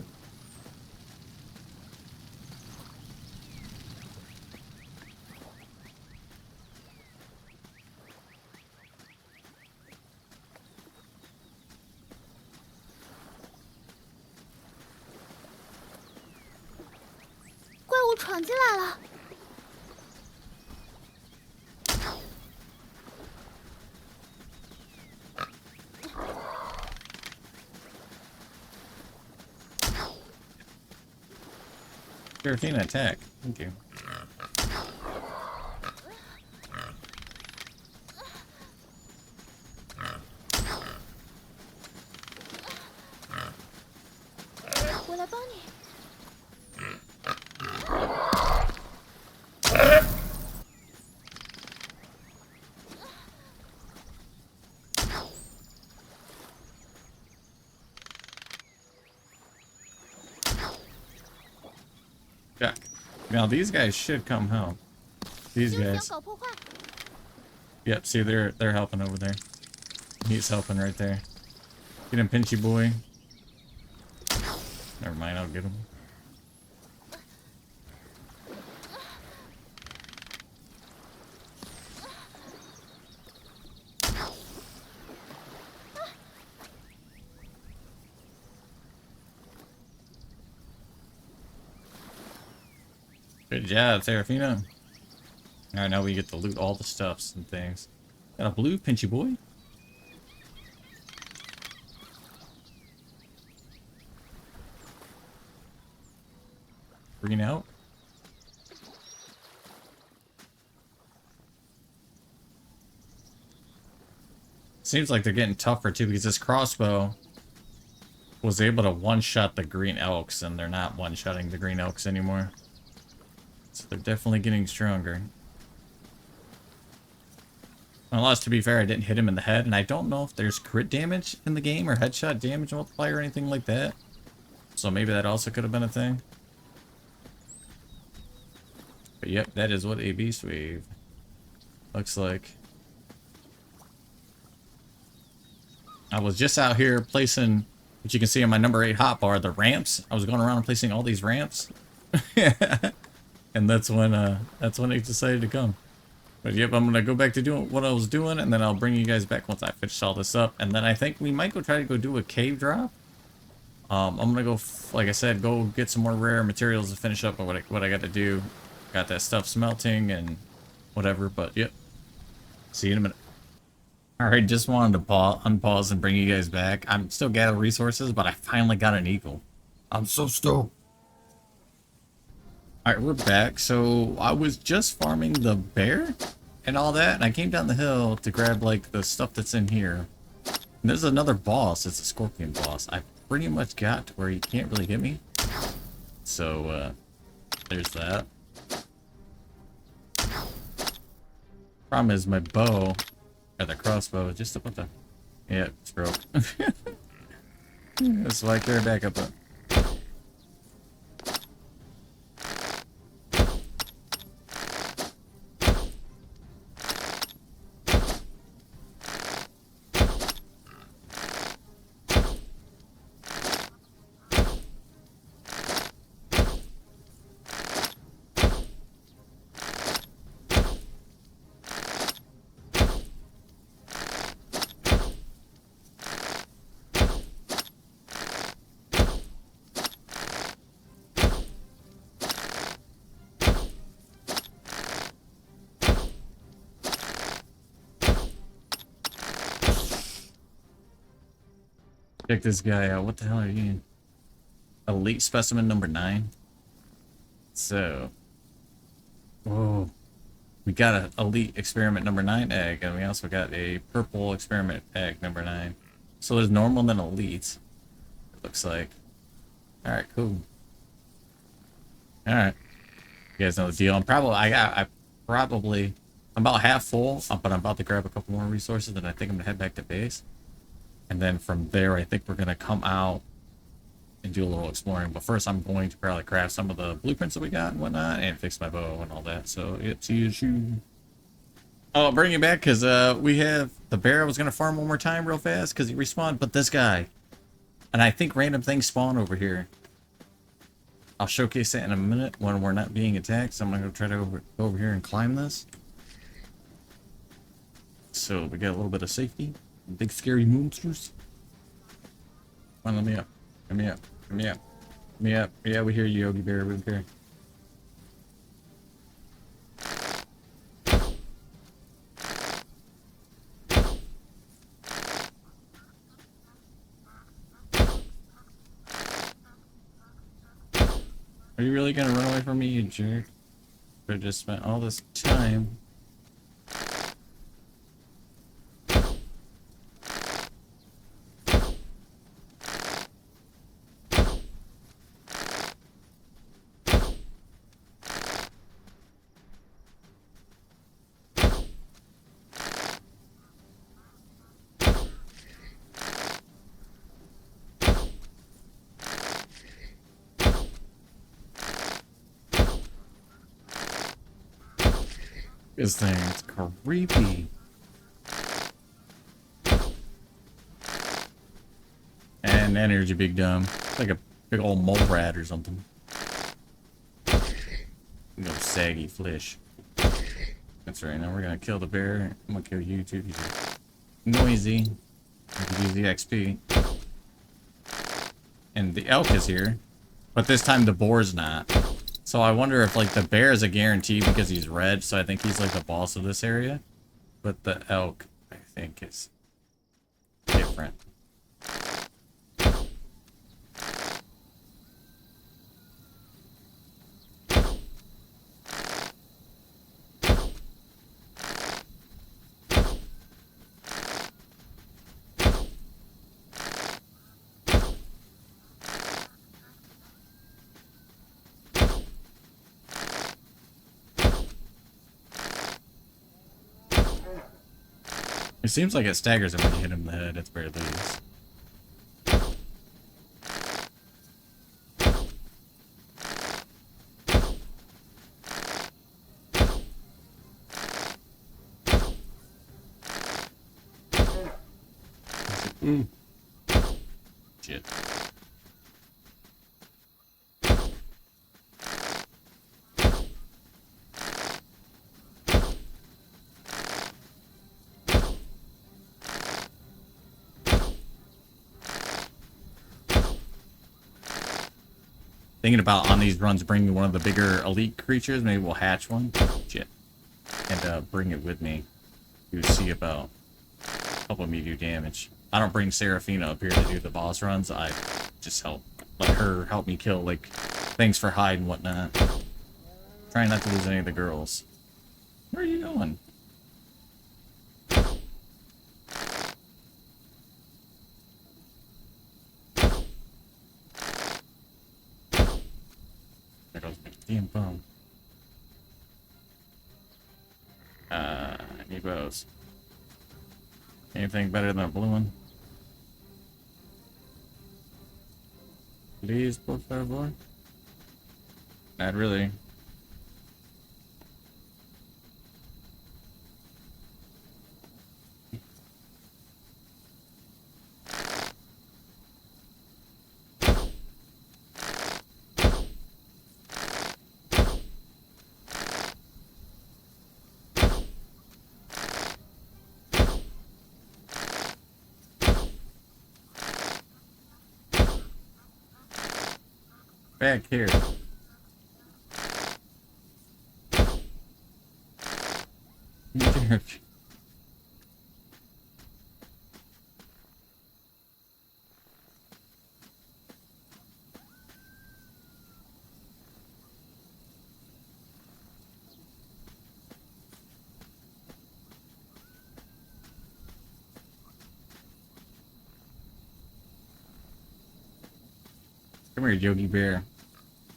Serafina, attack. Thank you. Yeah. Now these guys should come help. These guys. Yep, see they're helping over there. He's helping right there. Get him, pinchy boy. Never mind, I'll get him. Good job, Serafina. Alright, now we get to loot all the stuffs and things. Got a blue pinchy boy. Green out. Seems like they're getting tougher too because this crossbow was able to one-shot the green elks and they're not one-shotting the green elks anymore. So they're definitely getting stronger. Unless, to be fair, I didn't hit him in the head, and I don't know if there's crit damage in the game or headshot damage multiplier or anything like that. So maybe that also could have been a thing. But yep, that is what a beast wave looks like. I was just out here placing, which you can see on my number 8 hotbar, the ramps. I was going around and placing all these ramps. And that's when it decided to come. But yep, I'm gonna go back to doing what I was doing, and then I'll bring you guys back once I finish all this up. And then I think we might go try to go do a cave drop. I'm gonna go, like I said, go get some more rare materials to finish up on what I got to do. Got that stuff smelting and whatever. But yep, see you in a minute. All right, just wanted to unpause and bring you guys back. I'm still gathering resources, but I finally got an eagle. I'm so stoked. Alright, we're back. So I was just farming the bear and all that, and I came down the hill to grab like the stuff that's in here. And there's another boss. It's a scorpion boss. I pretty much got to where you can't really get me. So there's that. Problem is my bow, or the crossbow, just to put the... Yeah, it's broke. That's why I carry back up. Check this guy out. What the hell are you? Elite specimen number 9. So, whoa, we got an elite experiment number 9 egg, and we also got a purple experiment egg number 9. So there's normal and then elite. It looks like. All right, cool. All right. You guys know the deal. I'm about half full, but I'm about to grab a couple more resources, and I think I'm gonna head back to base. And then from there, I think we're gonna come out and do a little exploring. But first, I'm going to probably craft some of the blueprints that we got and whatnot, and fix my bow and all that. So it's you. Oh, I'll bring you back because we have the bear. I was gonna farm one more time real fast because he respawned, but this guy, and I think random things spawn over here. I'll showcase that in a minute when we're not being attacked. So I'm gonna try to go over here and climb this. So we got a little bit of safety. Big scary monsters. Come on, let me up. Let me up. Let me up. Let me up. Yeah, we hear you, Yogi Bear. We hear. Are you really gonna run away from me, you jerk? I just spent all this time. This thing's creepy. And energy, big dumb. It's like a big old mole rat or something. No saggy flesh. That's right. Now we're gonna kill the bear. I'm gonna kill you too. You're noisy. I could use the XP. And the elk is here, but this time the boar's not. So I wonder if like the bear is a guarantee because he's red. So I think he's like the boss of this area. But the elk, I think, is different. It seems like it staggers him when you hit him in the head, at the very least. Shit. Thinking about on these runs bringing one of the bigger elite creatures. Maybe we'll hatch one. Shit. And bring it with me. You see about helping me do damage. I don't bring Seraphina up here to do the boss runs. I just let her help me kill like things for hide and whatnot. Trying not to lose any of the girls. Where are you going? There goes my damn phone. I need bows. Anything better than a blue one? Please, por favor. Not really. Back here. Jerk. Come here, Yogi Bear.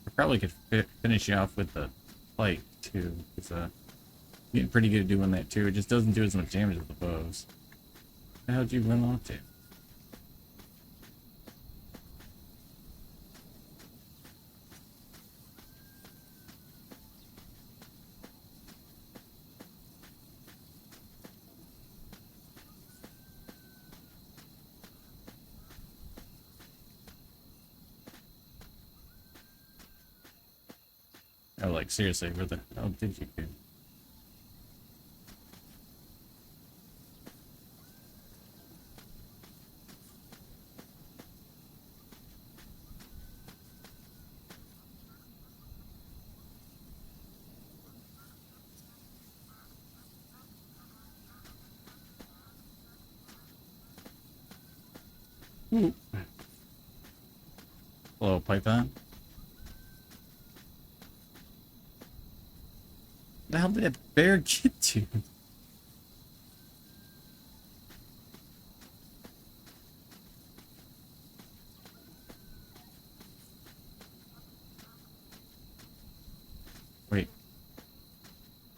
I probably could finish you off with the pike too. It's getting pretty good at doing that too. It just doesn't do as much damage with the bows. How'd you run off to? Oh, like seriously, where the hell did you go? Ooh. Hello, Python. The hell did that bear get to? Wait.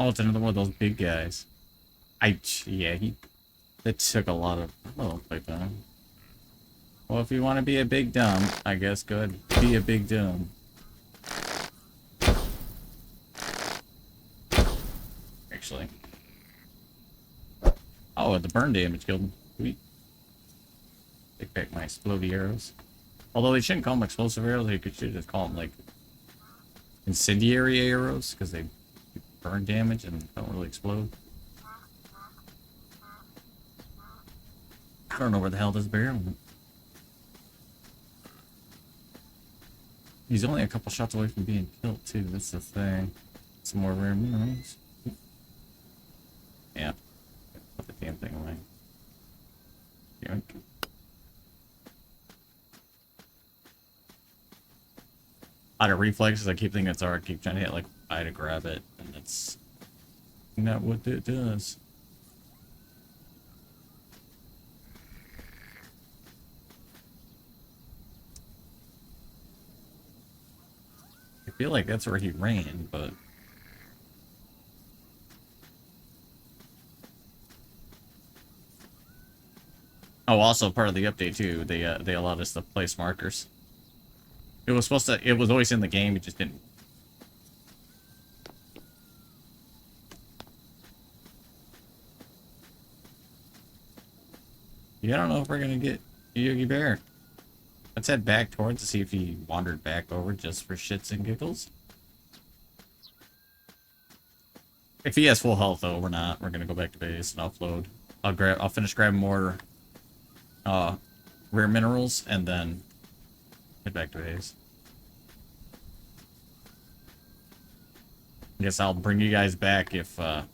Oh, it's another one of those big guys. Yeah, that took a lot of... Oh, Python. Well, if you want to be a big dumb, I guess go ahead and be a big dumb. Actually. Oh, the burn damage killed him. Sweet. Take back my explodey arrows. Although they shouldn't call them explosive arrows, they should just call them, like, incendiary arrows, because they burn damage and don't really explode. I don't know where the hell this bear went. He's only a couple shots away from being killed, too. That's the thing. Some more rare minerals. Yeah. Put the damn thing away. Yoink. Out of reflexes, I keep thinking it's hard. Keep trying to hit like I to grab it, and it's not what it does. I feel like that's where he ran, but oh, also part of the update too. They allowed us to place markers. It was supposed to. It was always in the game. It just didn't. Yeah, I don't know if we're gonna get Yogi Bear. Let's head back towards to see if he wandered back over just for shits and giggles. If he has full health, though, we're not. We're gonna go back to base and offload. I'll finish grabbing more rare minerals and then head back to base. I guess I'll bring you guys back if I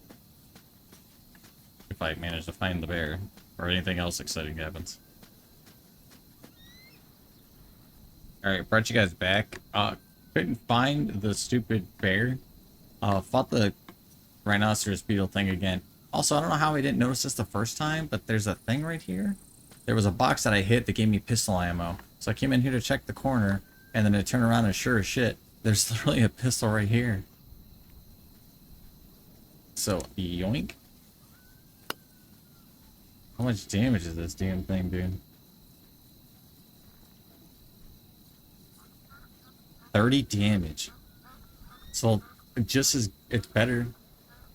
manage to find the bear or anything else exciting happens. Alright, brought you guys back. Couldn't find the stupid bear. Fought the rhinoceros beetle thing again. Also, I don't know how I didn't notice this the first time, but there's a thing right here. There was a box that I hit that gave me pistol ammo. So I came in here to check the corner, and then I turn around and sure as shit, there's literally a pistol right here. So, yoink. How much damage is this damn thing doing? 30 damage. So, it's better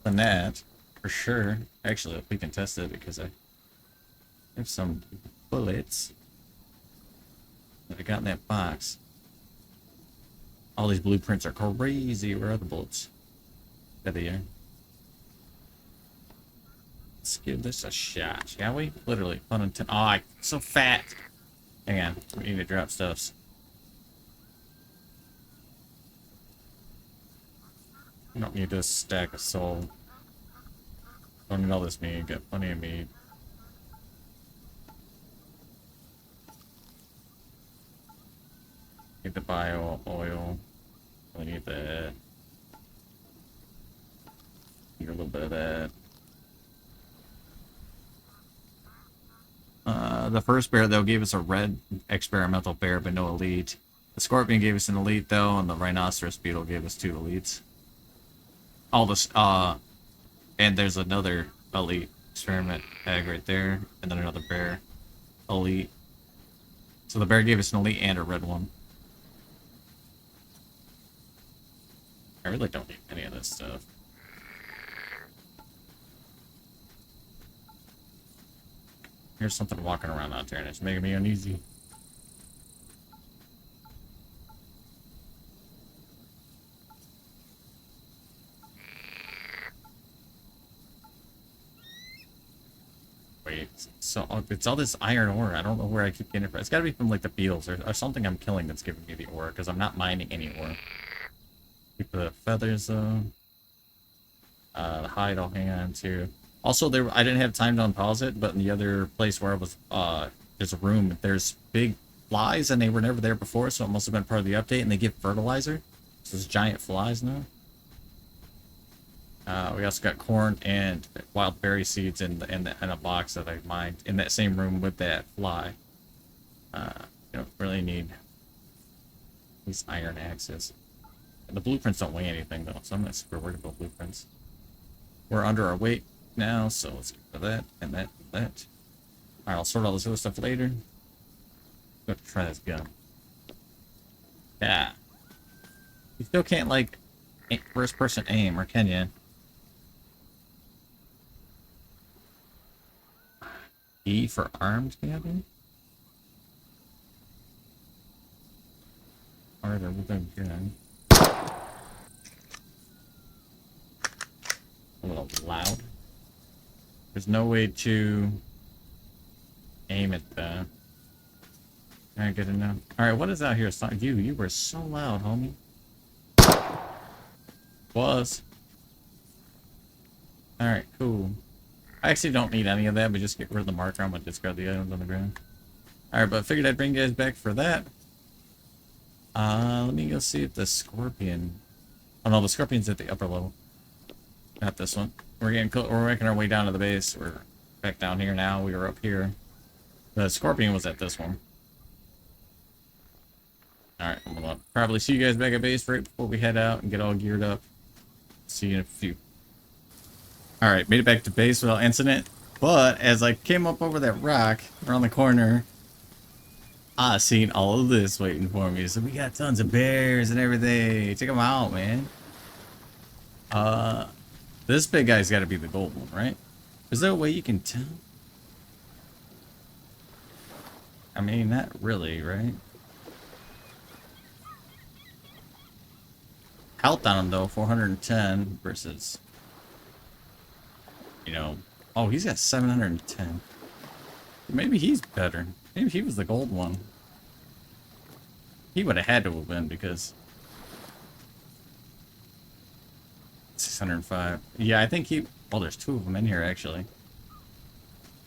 than that, for sure. Actually, we can test it because I have some bullets that I got in that box. All these blueprints are crazy. Where are the bullets? There they are. Let's give this a shot, shall we? Literally, fun and oh, I'm so fat. Hang on, we need to drop stuffs. I don't need this stack of soul. Don't need all this meat, got plenty of meat. Need the bio oil. I need that. Need a little bit of that. The first bear, though, gave us a red experimental bear, but no elite. The scorpion gave us an elite, though, and the rhinoceros beetle gave us 2 elites. all this, and there's another elite experiment tag right there, and then another bear elite. So the bear gave us an elite and a red one. I really don't need any of this stuff. Here's something walking around out there, and it's making me uneasy. Wait, so it's all this iron ore. I don't know where I keep getting it from. It's got to be from like the beetles or something I'm killing that's giving me the ore, because I'm not mining any ore. Keep the feathers though. The hide I'll hang on to. Also, I didn't have time to unpause it, but in the other place where I was, there's a room. There's big flies, and they were never there before, so it must have been part of the update. And they give fertilizer. So there's giant flies now. We also got corn and wild berry seeds in a box that I mined in that same room with that fly. You don't really need these iron axes. The blueprints don't weigh anything though, so I'm not super worried about blueprints. We're under our weight now, so let's get for that and that and that. Alright, I'll sort all this other stuff later. Go to try this gun. Yeah. You still can't like first person aim, or can you? E for armed, maybe? Alright, everything good. A little loud. There's no way to aim at the... Alright, good enough. Alright, what is out here? You were so loud, homie. Was. Alright, cool. I actually don't need any of that, but just get rid of the marker. I'm gonna discard the items on the ground. Alright, but I figured I'd bring you guys back for that. Let me go see if the scorpion... Oh no, the scorpion's at the upper level. Not this one. We're making our way down to the base. We're back down here now. We were up here. The scorpion was at this one. Alright, I'm gonna probably see you guys back at base right before we head out and get all geared up. See you in a few. Alright, made it back to base without incident. But as I came up over that rock around the corner, I seen all of this waiting for me. So we got tons of bears and everything. Check them out, man. This big guy's got to be the gold one, right? Is there a way you can tell? I mean, not really, right? Health on him, though, 410 versus... You know... Oh, he's got 710. Maybe he's better. Maybe he was the gold one. He would have had to have been, because... 605. Yeah, I think he... Well, there's two of them in here, actually.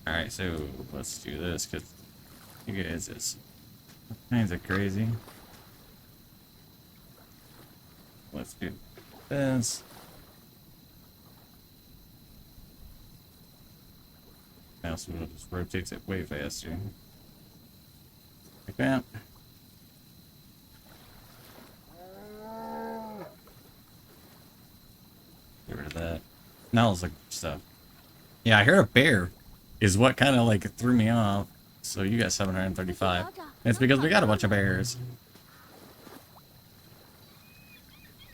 Alright, so let's do this, because you guys is kinds of crazy. Let's do this. Mouse wheel just rotates it way faster. Like that. Get rid of that. Now let's look at stuff. Yeah, I hear a bear is what kind of like threw me off. So you got 735. It's because we got a bunch of bears.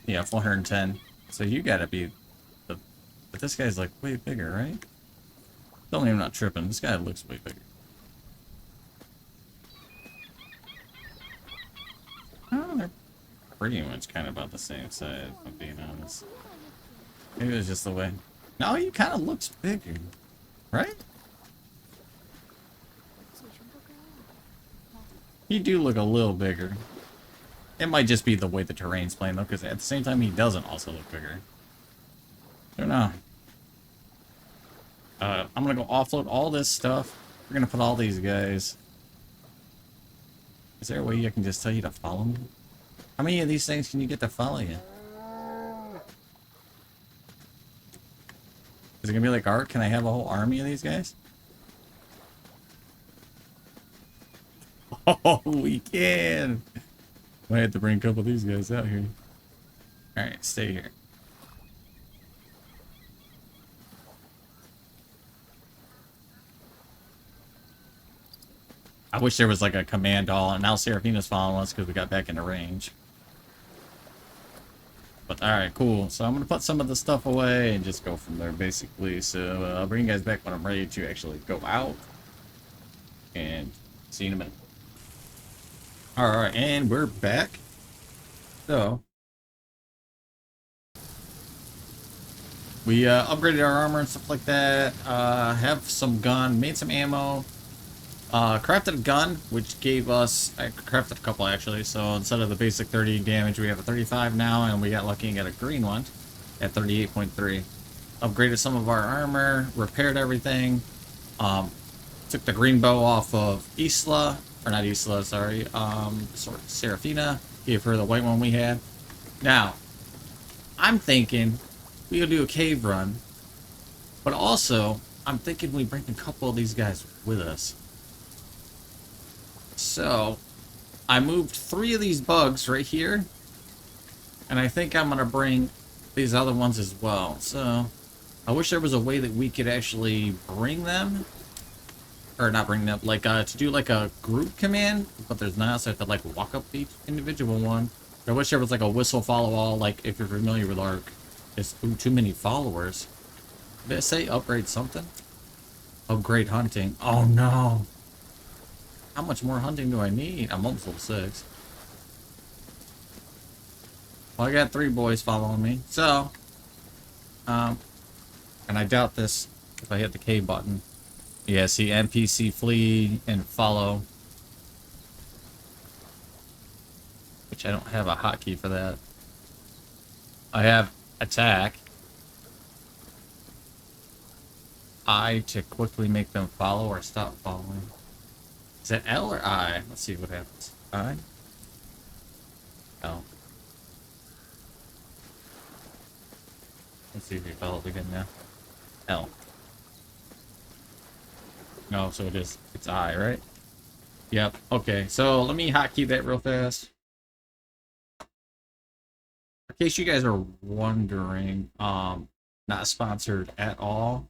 Yeah, 410. So you gotta be the... But this guy's like way bigger, right? Tell me I'm not tripping. This guy looks way bigger. Oh, they're pretty much kind of about the same size, if I'm being honest. Maybe it was just the way. No, he kind of looks bigger, right? You do look a little bigger. It might just be the way the terrain's playing, though, because at the same time, he doesn't also look bigger. I don't know. I'm going to go offload all this stuff. We're going to put all these guys. Is there a way I can just tell you to follow me? How many of these things can you get to follow you? Is it going to be like art? Can I have a whole army of these guys? Oh, we can! Might have to bring a couple of these guys out here. Alright, stay here. I wish there was like a command all, and now Seraphina's following us because we got back into range. But alright, cool. So I'm going to put some of the stuff away and just go from there, basically. So I'll bring you guys back when I'm ready to actually go out. And see you in a minute. Alright, and we're back. So we upgraded our armor and stuff like that. Have some gun, made some ammo. Crafted a gun, which gave us... I crafted a couple, actually. So instead of the basic 30 damage, we have a 35 now. And we got lucky and got a green one at 38.3. Upgraded some of our armor. Repaired everything. Took the green bow off of Isla. Or not Isla, sorry. Seraphina. Gave her the white one we had. Now, I'm thinking we'll do a cave run. But also, I'm thinking we bring a couple of these guys with us. So, I moved 3 of these bugs right here. And I think I'm going to bring these other ones as well. So, I wish there was a way that we could actually bring them. Or not bring them, like, to do like a group command. But there's not, so I have to like walk up each individual one. I wish there was like a whistle follow all, like if you're familiar with ARC. It's too many followers. Did it say upgrade something? Upgrade hunting. Oh no. How much more hunting do I need? I'm almost level 6. Well, I got 3 boys following me. So, and I doubt this if I hit the K button. Yeah, see, NPC flee and follow. Which I don't have a hotkey for that. I have attack. I to quickly make them follow or stop following. Is that L or I? Let's see what happens. I? L. Let's see if he follows again now. L. No, so it is. It's I, right? Yep. Okay, so let me hotkey that real fast. In case you guys are wondering, not sponsored at all.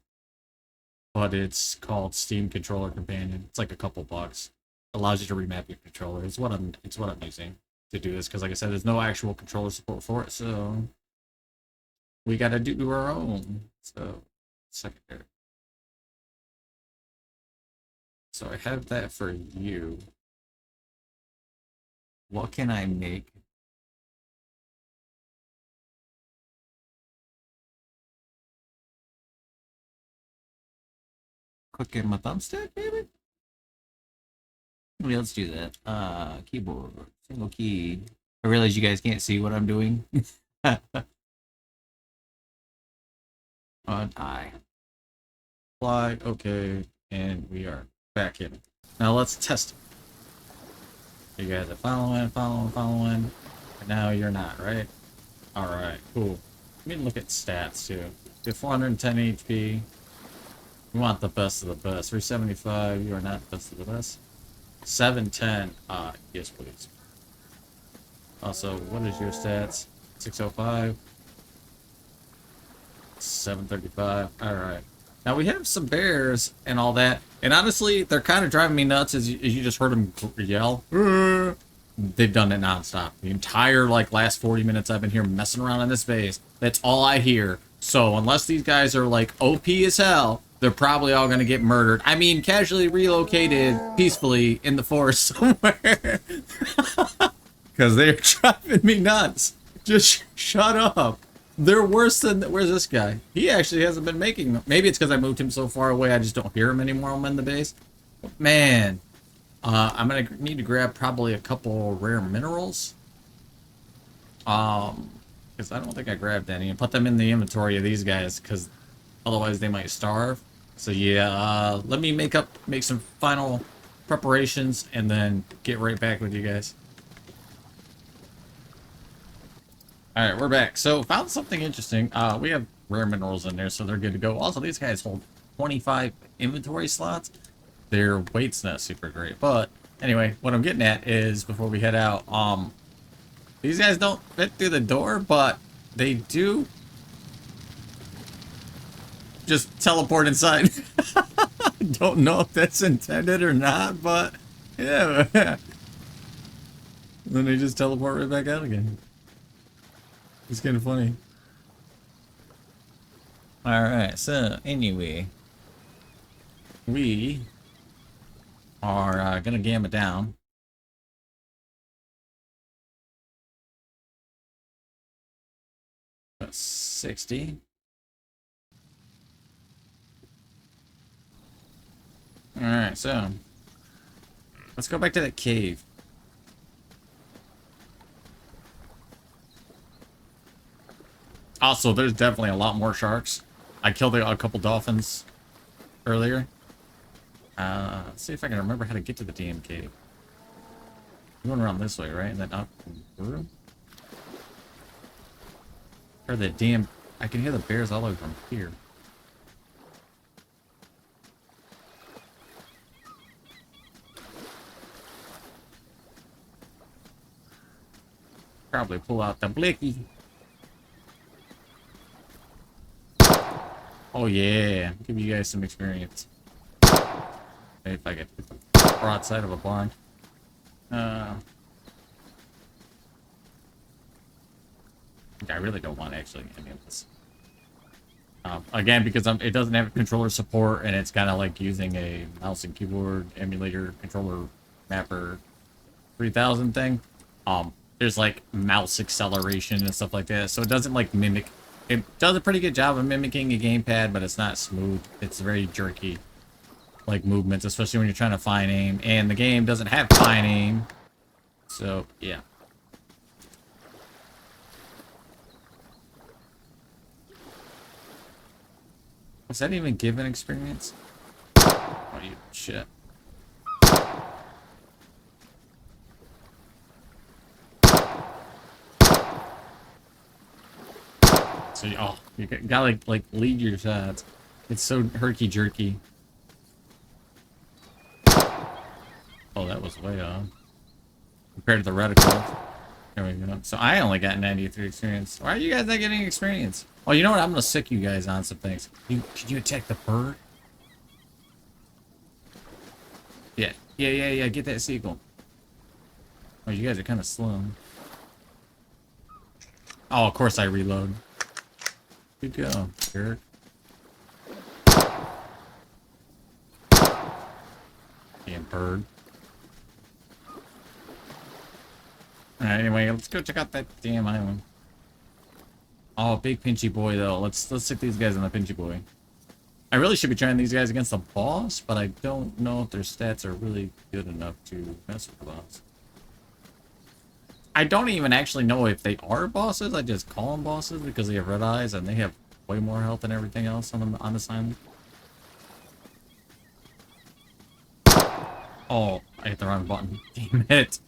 But it's called Steam Controller Companion. It's like a couple bucks. Allows you to remap your controller. It's what I'm using to do this, because like I said, there's no actual controller support for it, so we gotta do our own. So secondary. So I have that for you. What can I make? Click in my thumbstick, maybe? Okay, let's do that. Keyboard, single key. I realize you guys can't see what I'm doing. On I. Fly, okay, and we are back in. Now let's test it. You guys are following. And now you're not, right? Alright, cool. Let me look at stats too. You have 410 HP. We want the best of the best. 375, you are not best of the best. 710, yes please. Also, what is your stats? 605. 735. Alright. Now we have some bears and all that. And honestly, they're kind of driving me nuts as you just heard them yell. They've done it nonstop. The entire last 40 minutes I've been here messing around in this base. That's all I hear. So unless these guys are like OP as hell, they're probably all going to get murdered. I mean, casually relocated peacefully in the forest somewhere. Because they're driving me nuts. Just shut up. They're worse than... Where's this guy? He actually hasn't been making them. Maybe it's because I moved him so far away I just don't hear him anymore when I'm in the base. Man. I'm going to need to grab probably a couple rare minerals. Because I don't think I grabbed any. And put them in the inventory of these guys. Because otherwise they might starve. So yeah, let me make some final preparations and then get right back with you guys. Alright, we're back. So, found something interesting. We have rare minerals in there, so they're good to go. Also, these guys hold 25 inventory slots. Their weight's not super great. But, anyway, what I'm getting at is, before we head out, these guys don't fit through the door, but they do just teleport inside. Don't know if that's intended or not, but Yeah. Then they just teleport right back out again. It's kind of funny. Alright, so anyway, we are gonna gamma down. About 60. Alright, so let's go back to that cave. Also, there's definitely a lot more sharks. I killed a couple dolphins earlier. Let's see if I can remember how to get to the damn cave. I'm going around this way, right? And then up through? Or the damn... I can hear the bears all the way from here. Probably pull out the blicky. Oh yeah, give you guys some experience. Maybe if I get the broadside of a barn. I really don't want actually any of this. Again, because it doesn't have controller support, and it's kind of like using a mouse and keyboard emulator controller mapper 3000 thing. There's like mouse acceleration and stuff like that, so it doesn't like mimic. It does a pretty good job of mimicking a gamepad, but it's not smooth. It's very jerky, like movements, especially when you're trying to fine aim. And the game doesn't have fine aim, so yeah. Does that even give an experience? Oh, you shit. So, oh, you gotta like lead your shots. It's so herky jerky. Oh, that was way off compared to the reticle. There we go. So I only got 93 experience. Why are you guys not getting experience? Oh, you know what? I'm gonna sick you guys on some things. Can you attack the bird? Yeah. Get that seagull. Oh, you guys are kind of slow. Oh, of course I reload. Good go, jerk. Damn bird. Alright, anyway, let's go check out that damn island. Oh, big pinchy boy though. Let's stick these guys on the pinchy boy. I really should be trying these guys against the boss, but I don't know if their stats are really good enough to mess with the boss. I don't even actually know if they are bosses. I just call them bosses because they have red eyes and they have way more health than everything else on this island. Oh, I hit the wrong button. Damn it.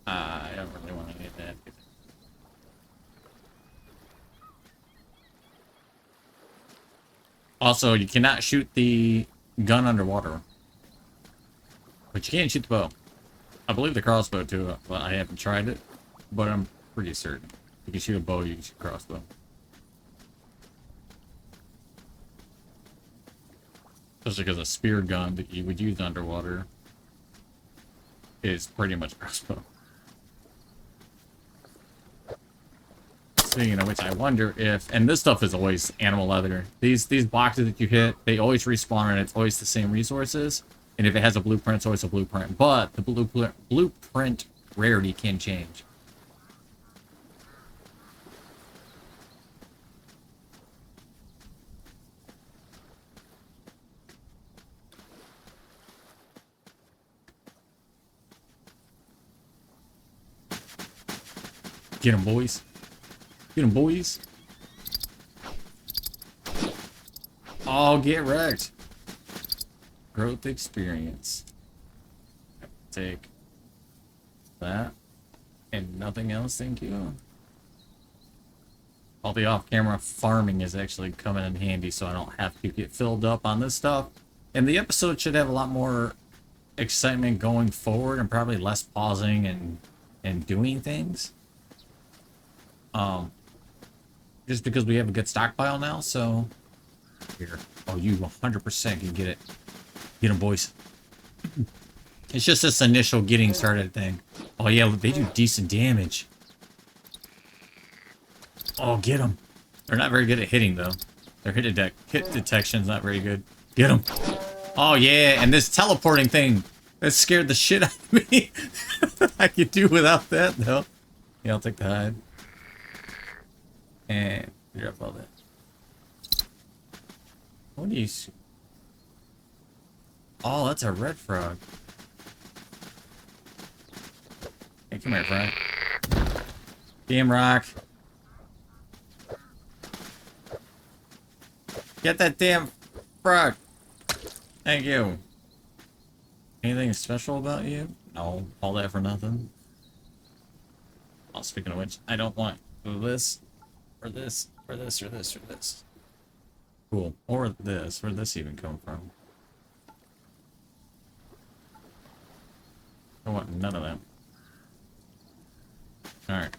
I don't really want to hit that. Also, you cannot shoot the gun underwater. But you can shoot the bow. I believe the crossbow too, but I haven't tried it. But I'm pretty certain. You can shoot a bow, you can shoot a crossbow. Especially because a spear gun that you would use underwater is pretty much a crossbow. Speaking of which, I wonder if, and this stuff is always animal leather. These boxes that you hit, they always respawn and it's always the same resources. And if it has a blueprint, it's always a blueprint. But the blueprint rarity can change. Get them, boys. Get them, boys. Oh, get wrecked. Growth experience. Take that and nothing else, thank you. All the off-camera farming is actually coming in handy, so I don't have to get filled up on this stuff. And the episode should have a lot more excitement going forward, and probably less pausing and doing things. Just because we have a good stockpile now, so Here. Oh, you 100% can get it. Get them, boys. It's just this initial getting started thing. Oh, yeah, they do decent damage. Oh, get them. They're not very good at hitting, though. Their hit detection's not very good. Get them. Oh, yeah, and this teleporting thing, that scared the shit out of me. I could do without that, though. Yeah, I'll take the hide. And drop all that. What do you see? Oh, that's a red frog. Hey, come here, frog. Damn rock. Get that damn frog. Thank you. Anything special about you? No, all that for nothing. Oh, speaking of which, I don't want this, or this, or this, or this, or this. Cool. Or this. Where'd this even come from? I want none of them. Alright.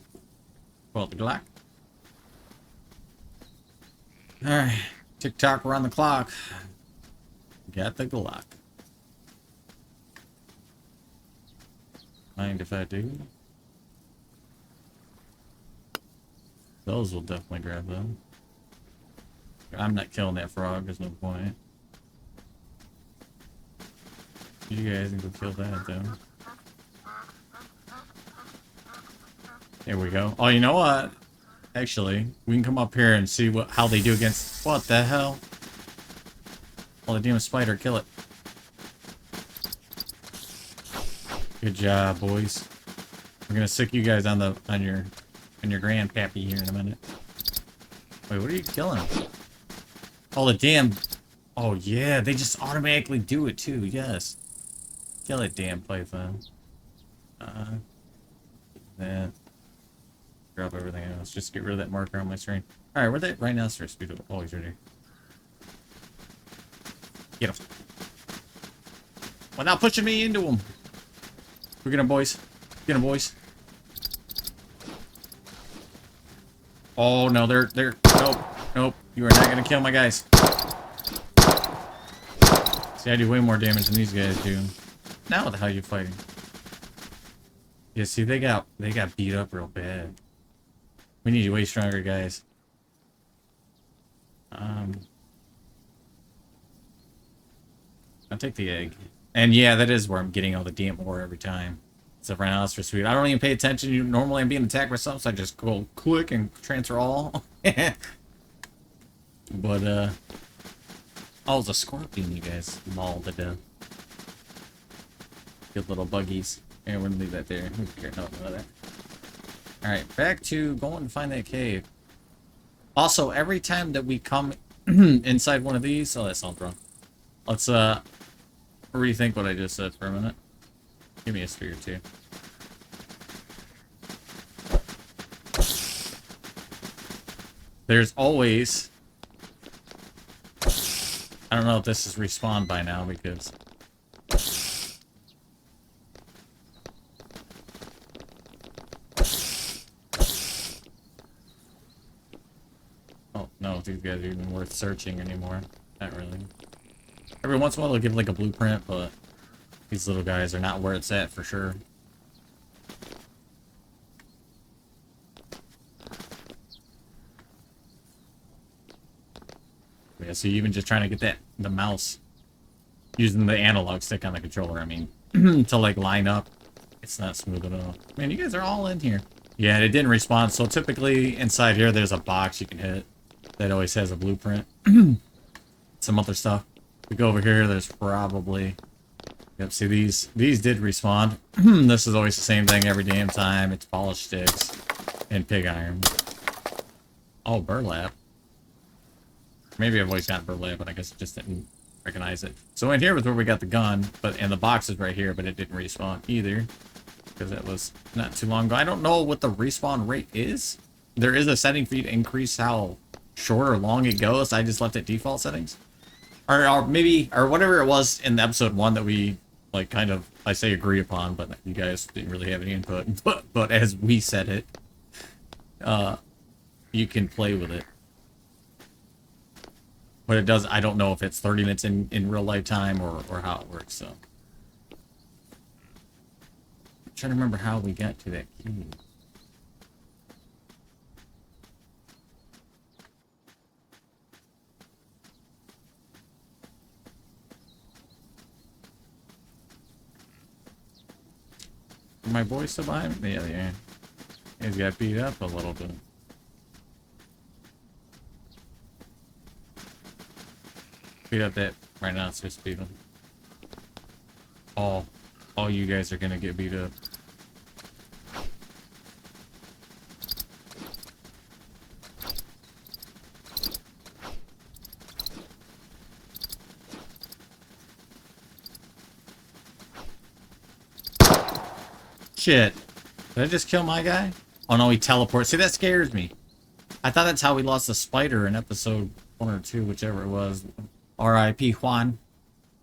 Well, the Glock. Alright. TikTok, we're on the clock. Got the Glock. Mind if I do? Those will definitely grab them. I'm not killing that frog, there's no point. You guys can go kill that, though. There we go. Oh, you know what? Actually, we can come up here and see how they do against... What the hell? Oh, the damn spider, kill it. Good job, boys. We're gonna sick you guys on your grandpappy here in a minute. Wait, what are you killing? Oh, the damn... Oh, yeah, they just automatically do it, too, yes. Kill it, damn python. That. Drop everything else. Just get rid of that marker on my screen. Alright, where'd that rhinoceros speed up? Oh, he's right here. Get him. Without pushing me into him. We're gonna, boys. Get him, boys. Oh, no, they're... Nope. Nope. You are not gonna kill my guys. See, I do way more damage than these guys do. Now what the hell are you fighting? Yeah, see, they got beat up real bad. We need way stronger guys. I'll take the egg. And yeah, that is where I'm getting all the damn ore every time. It's a rhinoceros sweet. I don't even pay attention. Normally I'm being attacked by something, so I just go click and transfer all. But, oh, it's a scorpion, you guys. Mauled to death. Good little buggies. And we're gonna leave that there. Who cares about that? Alright, back to going to find that cave. Also, every time that we come inside one of these... Oh, that sounds wrong. Let's, rethink what I just said for a minute. Give me a spear, too. There's always... I don't know if this is respawned by now, because... Oh, no, if these guys are even worth searching anymore. Not really. Every once in a while they'll give like a blueprint, but these little guys are not where it's at for sure. Yeah, so even just trying to get the mouse using the analog stick on the controller, I mean, to like line up, it's not smooth at all. Man, you guys are all in here. Yeah, it didn't respond, so typically inside here there's a box you can hit that always has a blueprint. Some other stuff. We go over here, there's probably... Yep, see these did respawn. This is always the same thing every damn time. It's polished sticks and pig iron. Oh, burlap. Maybe I've always gotten burlap, but I guess I just didn't recognize it. So in here was where we got the gun, and the box is right here, but it didn't respawn either. Because that was not too long ago. I don't know what the respawn rate is. There is a setting for you to increase how short or long it goes. I just left it default settings. Or maybe, or whatever it was in episode 1 that we, like, kind of, I say agree upon, but you guys didn't really have any input. But as we said it, you can play with it. But it does, I don't know if it's 30 minutes in real life time or how it works, so. I'm trying to remember how we got to that key. My boy still behind me? Yeah. He's got beat up a little bit. Beat up that right now, so just beat him. All you guys are gonna get beat up. Shit. Did I just kill my guy? Oh no, he teleports. See, that scares me. I thought that's how we lost the spider in episode 1 or 2, whichever it was. R.I.P. Juan.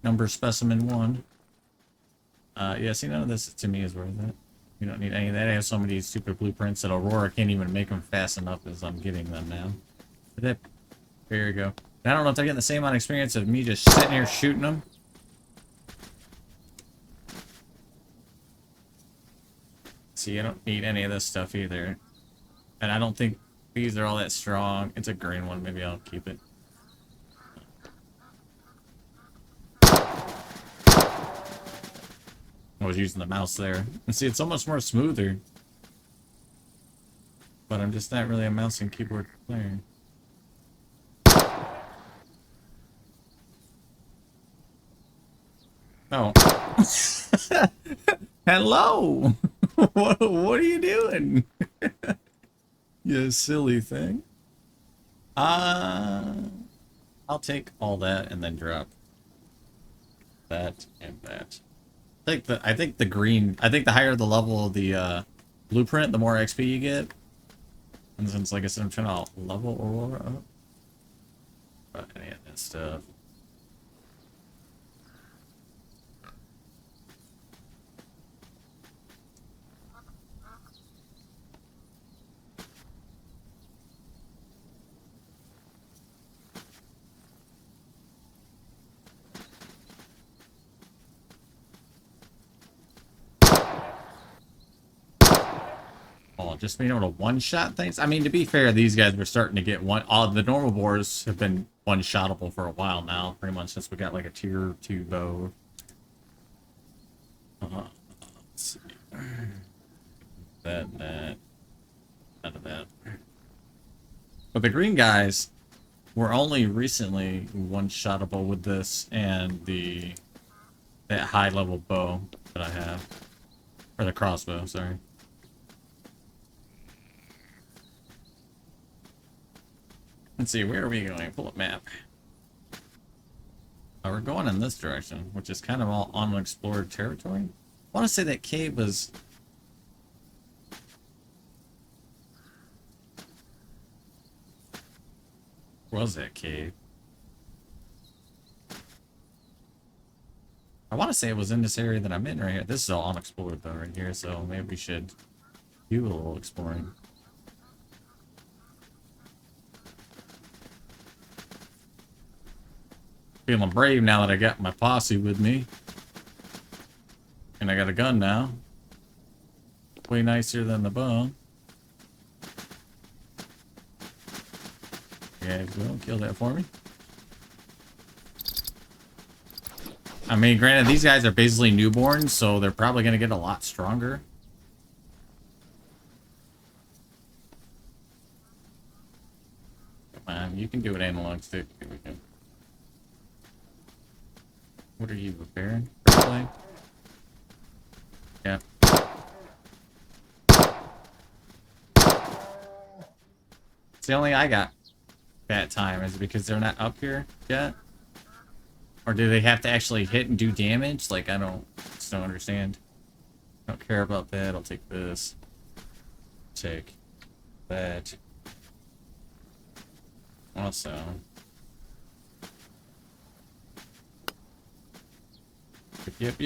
Number specimen 1. Yeah, see, none of this to me is worth it. You don't need any of that. I have so many stupid blueprints that Aurora can't even make them fast enough as I'm getting them now. There you go. And I don't know if they're getting the same amount of experience of me just sitting here shooting them. See, I don't need any of this stuff either. And I don't think these are all that strong. It's a green one. Maybe I'll keep it. I was using the mouse there. And see, it's so much more smoother. But I'm just not really a mouse and keyboard player. Oh. Hello! what are you doing? You silly thing. I'll take all that and then drop that and that. I think the higher the level of the blueprint, the more XP you get. And since, like I said, I'm trying to level Aurora up. But any of that stuff. Oh, just being able to one-shot things? I mean, to be fair, these guys were starting to get all the normal boars have been one-shottable for a while now, pretty much since we got like a tier 2 bow. Let's see. That, none of that. But the green guys were only recently one-shottable with this and that high-level bow that I have. Or the crossbow, sorry. Let's see, where are we going? Pull up map. Oh, we're going in this direction, which is kind of all unexplored territory. I want to say that cave was... Where was that cave? I want to say it was in this area that I'm in right here. This is all unexplored though right here, so maybe we should do a little exploring. Feeling brave now that I got my posse with me. And I got a gun now. Way nicer than the bow. Yeah, will kill that for me. I mean, granted, these guys are basically newborns, so they're probably going to get a lot stronger. Come on, you can do it analog stick. Here we go. What are you repairing? Yeah. It's the only I got that time. Is it because they're not up here yet? Or do they have to actually hit and do damage? Like, I just don't understand. I don't care about that. I'll take this. Take that. Also. Yep.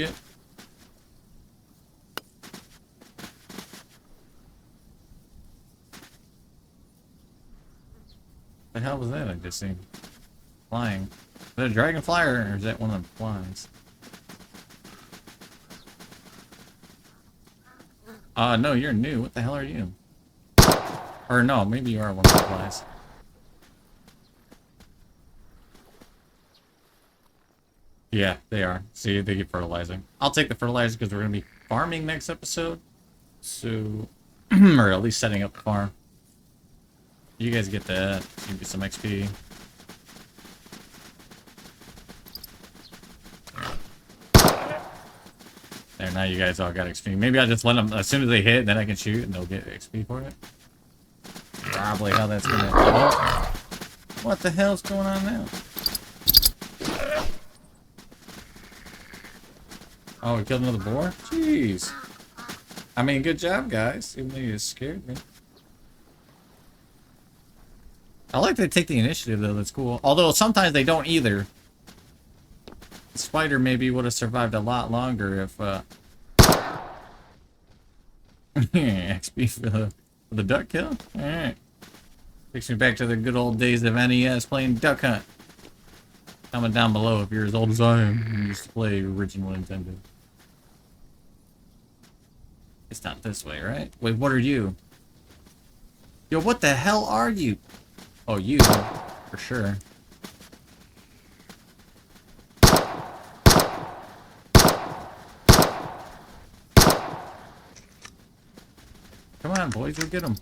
The hell was that I just seen? flying. Is that a dragonfly or is that one of the flies? No, you're new. What the hell are you? Or no, maybe you are one of the flies. Yeah, they are. See, they get fertilizing. I'll take the fertilizer because we're going to be farming next episode. So, or at least setting up the farm. You guys get that. Give me some XP. There, now you guys all got XP. Maybe I'll just let them, as soon as they hit, then I can shoot and they'll get XP for it. Probably how that's gonna... Oh. What the hell's going on now? Oh, we killed another boar? Jeez. I mean, good job, guys. Even though you scared me. I like they take the initiative, though. That's cool. Although, sometimes they don't either. The spider maybe would have survived a lot longer if, XP for the duck kill? Alright. Takes me back to the good old days of NES playing Duck Hunt. Comment down below if you're as old as I am and used to play original Nintendo. It's not this way, right? Wait, what are you? Yo, what the hell are you? Oh, you. For sure. Come on, boys, we'll get them.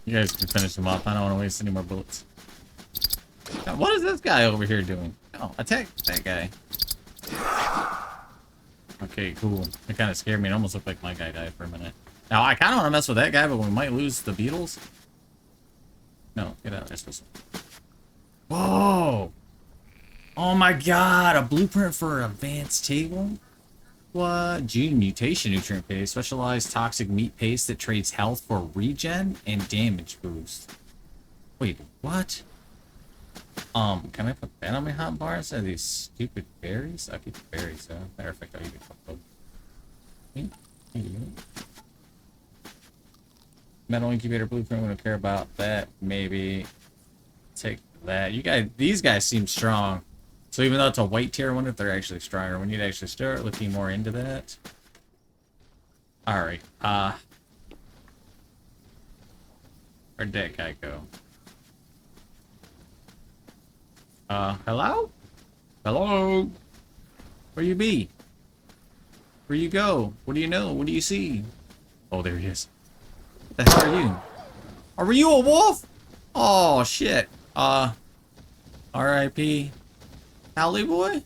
You guys can finish them off. I don't want to waste any more bullets. Now, what is this guy over here doing? Oh, attack that guy. Okay, cool. It kind of scared me. It almost looked like my guy died for a minute. Now, I kind of want to mess with that guy, but we might lose the beetles. No, get out. That's this one. Whoa! Oh my god, a blueprint for an advanced table? What? Gene mutation nutrient paste. Specialized toxic meat paste that trades health for regen and damage boost. Wait, what? Can I put that on my hot bar instead of these stupid berries? I'll keep the berries though. Matter of fact, I'll eat a couple. Metal incubator blueprint, we don't care about that. Maybe take that. You guys, these guys seem strong. So even though it's a white tier, I wonder if they're actually stronger. We need to actually start looking more into that. Alright, where'd that guy go? Hello? Hello? Where you be? Where you go? What do you know? What do you see? Oh, there he is. What the hell are you? Are you a wolf? Oh, shit. R.I.P. Howley boy?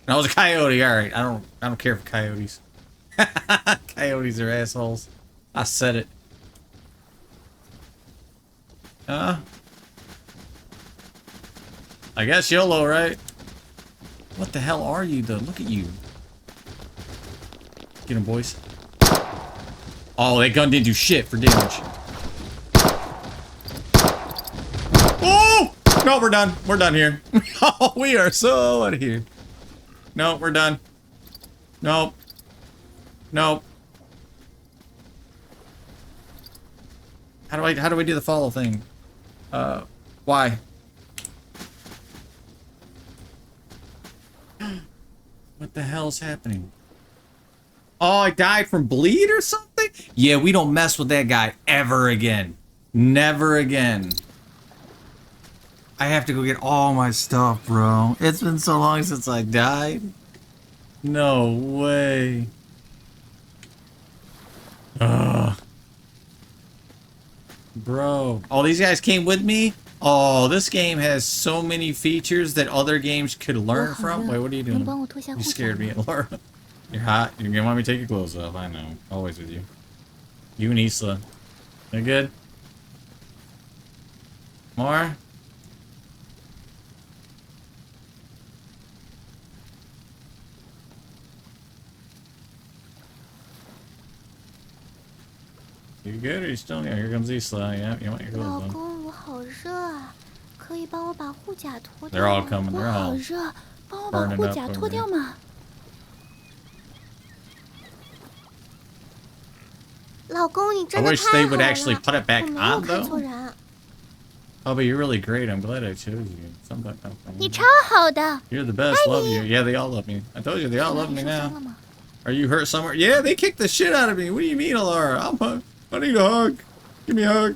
That was a coyote. Alright, I don't care for coyotes. Coyotes are assholes. I said it. I guess YOLO, right? What the hell are you, though? Look at you. Get him, boys. Oh, that gun didn't do shit for damage. Oh! No, we're done. We're done here. Oh, we are so out of here. No, we're done. Nope. Nope. How do I do the follow thing? Why? What the hell's happening? Oh, I died from bleed or something? Yeah, we don't mess with that guy ever again. Never again. I have to go get all my stuff, bro. It's been so long since I died. No way. Ugh. Bro. Oh, these guys came with me? Oh, this game has so many features that other games could learn from. Wait, what are you doing? You scared me, Laura. You're hot. You're gonna want me to take your clothes off. I know. Always with you. You and Isla. You good? More? You good or you still here? Here comes Isla. Yeah, you want your clothes on. They're all coming. They're all. 帮我把 burning 护 up 甲 over 脱 here. 掉嘛。老公，你 I 真的 wish they 太好 would actually 了， put it 我 back 没有 on 看错 though. 人。 Oh, but you're really great. I'm glad I chose you. Sometimes 你超好的， you're the best. Love you. Yeah, they all love me. I told you they all 哪 love 里 me 受伤 now. 了吗？ Are you hurt somewhere? Yeah, they kicked the shit out of me. What do you mean, Alara? I need a hug. Give me a hug.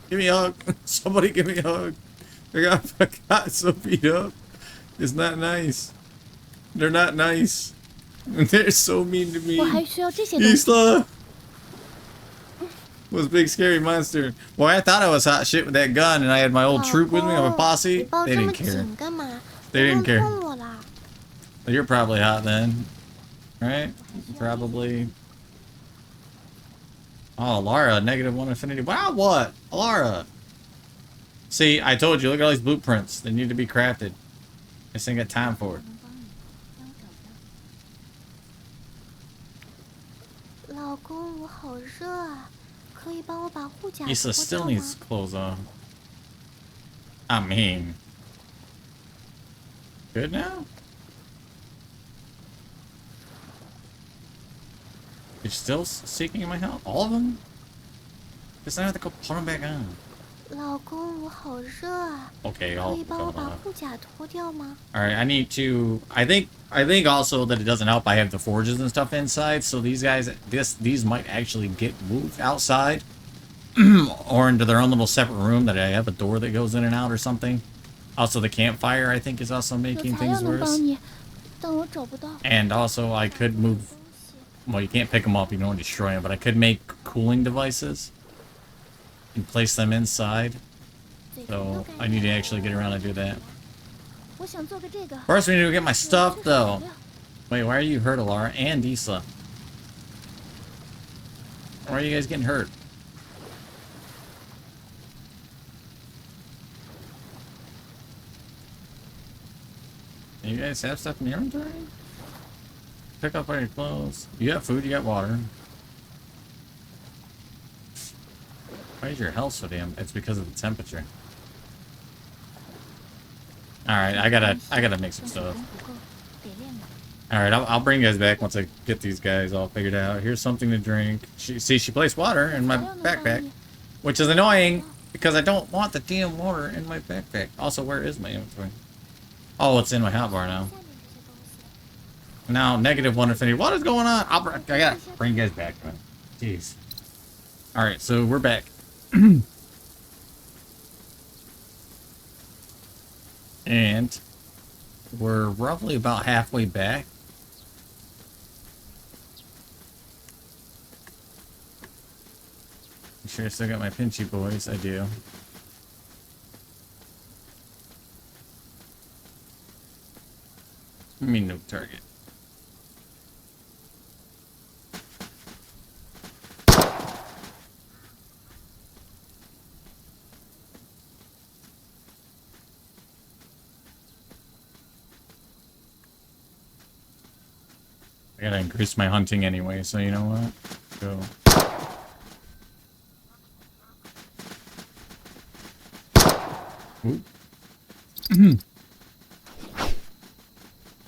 Give me a hug. Somebody give me a hug. I got so beat up. It's not nice. They're not nice. They're so mean to 我还 me. 需要这些东西。 Isla was big scary monster. Well, I thought I was hot shit with that gun, and I had my old troop with me. I'm a 你 posse. 抱 They 这么 didn't care. 紧干嘛？ They 弄 didn't care. 痛我啦！ Well, you're probably hot then, right? Probably. Oh, Lara, -1 affinity. Wow, what? Lara. See, I told you, look at all these blueprints. They need to be crafted. I just ain't got time for it. 老公，我好热啊，可以帮我把护甲 Issa 脱 still 掉 needs 吗？ clothes on. I mean, good now? You're still seeking my help? All of them? Guess I have to go put them back on. 老公，我好热啊， Okay, 可 I'll 以帮我 go 把 on. 护甲脱掉吗？ Alright, I need to... I think also that it doesn't help I have the forges and stuff inside, so these guys... These might actually get moved outside. Or into their own little separate room that I have a door that goes in and out or something. Also, the campfire, I think, is also 有 making 材料 things 能帮 worse. 你，但我找不到。 And also, I could move... Well, you can't pick them up, you can only destroy them, but I could make cooling devices and place them inside. So, I need to actually get around and do that. 我想做个这个。 First, we need to get my stuff, though. Wait, why are you hurt, Alara? And Isla. Why are you guys getting hurt? You guys have stuff in your inventory? Pick up all your clothes. You got food, you got water. Why is your health so damn? It's because of the temperature. Alright, I gotta make some stuff. Alright, I'll bring you guys back once I get these guys all figured out. Here's something to drink. She placed water in my backpack. Which is annoying, because I don't want the damn water in my backpack. Also, where is my inventory? Oh, it's in my hotbar now. Now, -1 affinity. What is going on? I gotta bring you guys back, man. Jeez. Alright, so we're back. And we're roughly about halfway back. I'm sure I still got my pinchy boys. I do. I mean, no target. I gotta increase my hunting anyway, so you know what? Go.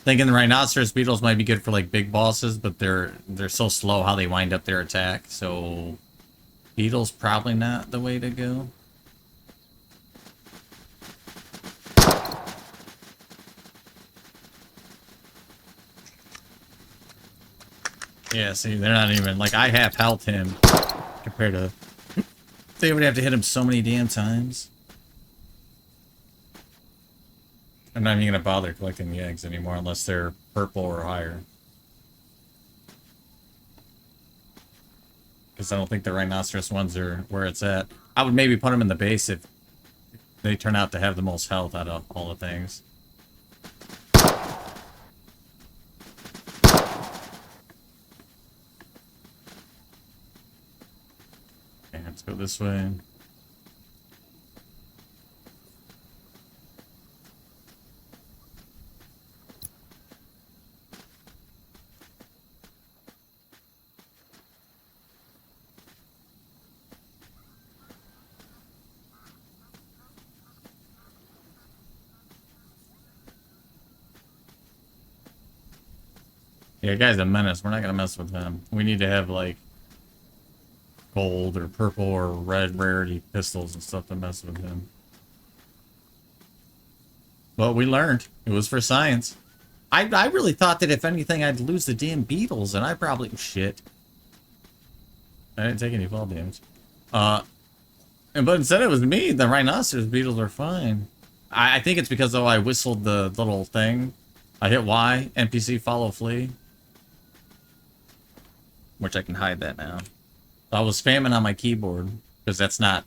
Thinking the rhinoceros beetles might be good for like big bosses, but they're so slow how they wind up their attack. So beetles probably not the way to go. Yeah, see, they're not even like I half health him compared to they would have to hit him so many damn times. I'm not even gonna bother collecting the eggs anymore unless they're purple or higher. Because I don't think the rhinoceros ones are where it's at. I would maybe put them in the base if they turn out to have the most health out of all the things. Okay, let's go this way. Yeah, guy's a menace. We're not gonna mess with him. We need to have like gold or purple or red rarity pistols and stuff to mess with him. But we learned. It was for science. I really thought that if anything I'd lose the damn beetles, and I probably shit. I didn't take any fall damage. But instead it was me. The rhinoceros beetles are fine. I think it's because though I whistled the little thing. I hit Y, NPC follow flee. Which I can hide that now. So I was spamming on my keyboard because that's not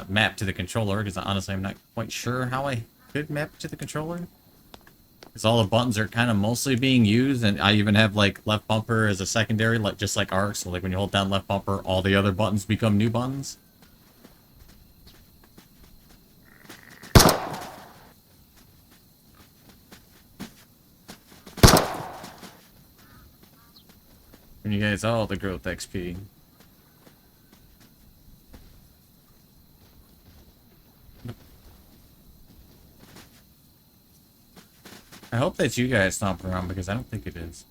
mapped to the controller. Because honestly, I'm not quite sure how I could map it to the controller. Because all the buttons are kind of mostly being used, and I even have like left bumper as a secondary, like just like Arc. So like when you hold down left bumper, all the other buttons become new buttons. And you guys all the growth XP. I hope that's you guys stomping around because I don't think it is.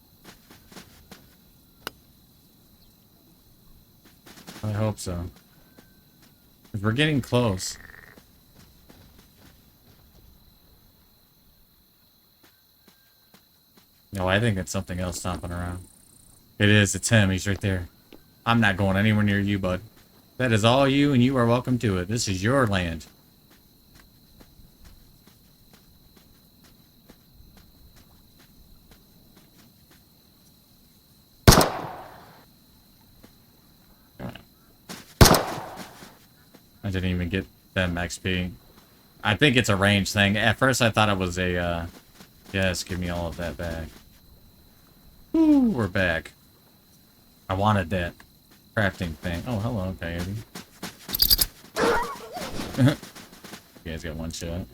I hope so. Because we're getting close. No, I think it's something else stomping around. It is. It's him. He's right there. I'm not going anywhere near you, bud. That is all you, and you are welcome to it. This is your land. I didn't even get them XP. I think it's a range thing. At first I thought it was a, yes, give me all of that back. Woo, we're back. I wanted that crafting thing. Oh, hello, coyote. You guys got one shot.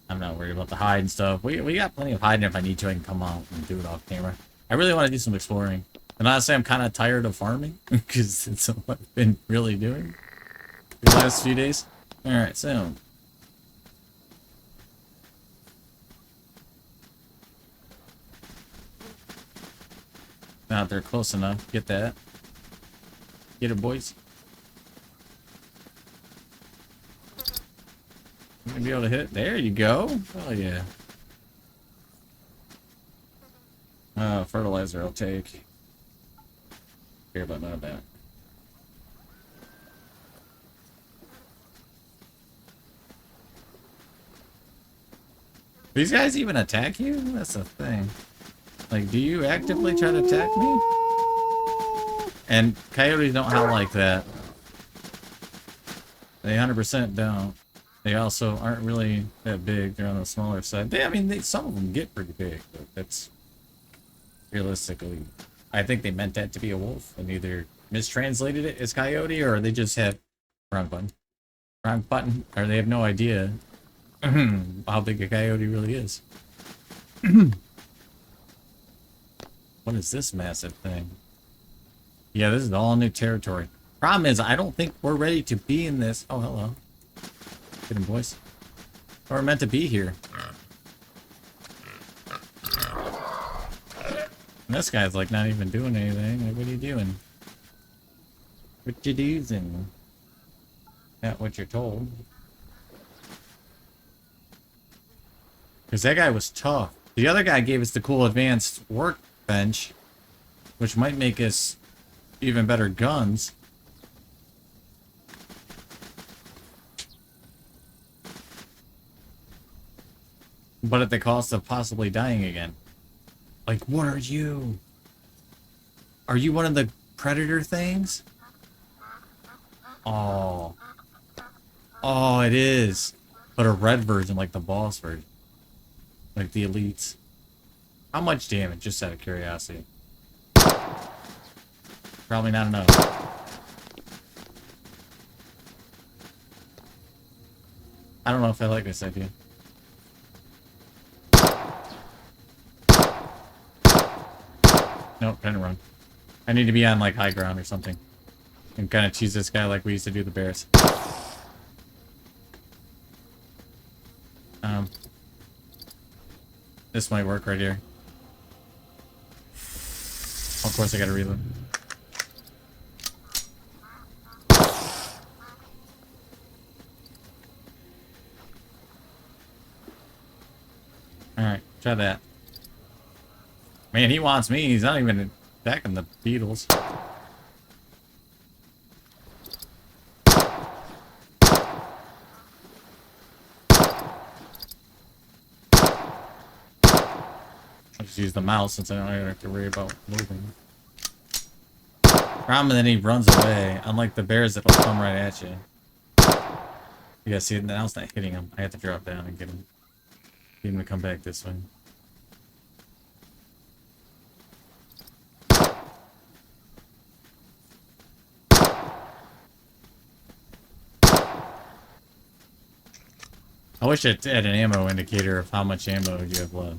I'm not worried about the hide and stuff. We got plenty of hiding if I need to. I can come out and do it off camera. I really want to do some exploring. And honestly, I'm kind of tired of farming because it's what I've been really doing the last few days. Alright, so. Not there close enough. Get that. Get it, boys. I'm gonna be able to hit. There you go. Oh, yeah. Fertilizer I'll take. Care about none of that. These guys even attack you? That's the thing. Like, do you actively try to attack me? And coyotes don't howl like that. They 100% don't. They also aren't really that big. They're on the smaller side. I mean, some of them get pretty big, but that's realistically. I think they meant that to be a wolf and either mistranslated it as coyote or they just had wrong button. Wrong button. Or they have no idea how big a coyote really is. What is this massive thing? Yeah, this is all new territory. Problem is, I don't think we're ready to be in this. Oh, hello. Get him, boys. We're meant to be here. And this guy's like not even doing anything. Like, what are you doing? What you doing? Not what you're told. Because that guy was tough. The other guy gave us the cool advanced workbench, which might make us even better guns. But at the cost of possibly dying again. Like, what are you? Are you one of the predator things? Oh. Oh, it is. But a red version, like the boss version. Like the elites. How much damage, just out of curiosity? Probably not enough. I don't know if I like this idea. Nope, kind of run. I need to be on like high ground or something. And kind of cheese this guy like we used to do the bears. This might work right here. Of course, I gotta reload. Alright, try that. Man, he wants me. He's not even attacking the beetles. I'll just use the mouse since I don't have to worry about moving. Problem, then he runs away. Unlike the bears that'll come right at you. Yeah, see, now it's not hitting him. I have to drop down and get him. Get him to come back this way. I wish it had an ammo indicator of how much ammo you have left.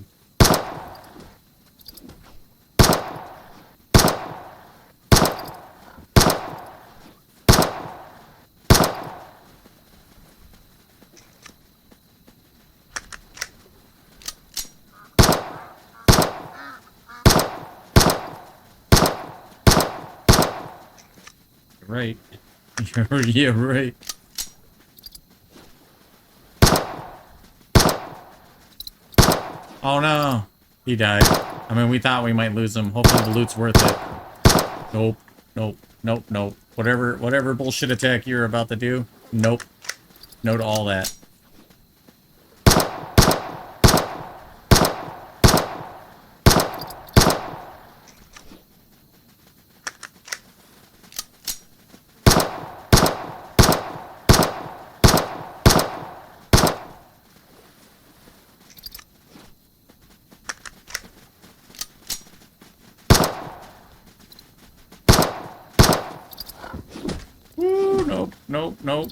Right. Yeah, right. Oh no. He died. I mean, we thought we might lose him. Hopefully the loot's worth it. Nope. Nope. Nope. Nope. Whatever bullshit attack you're about to do. Nope. No to all that. Woo, nope, nope, nope.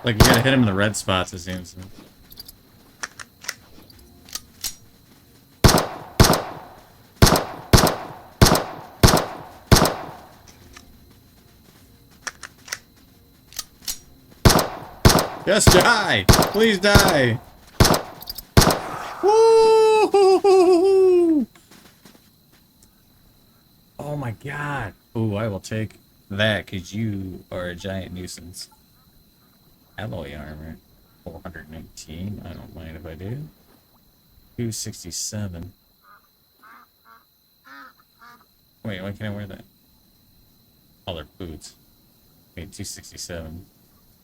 Like, you gotta hit him in the red spots, it seems. Just die! Please die! Woo! Oh my god. Ooh, I will take that, because you are a giant nuisance. Alloy armor. 419. I don't mind if I do. 267. Wait, why can't I wear that? Oh, they're boots. Wait, 267.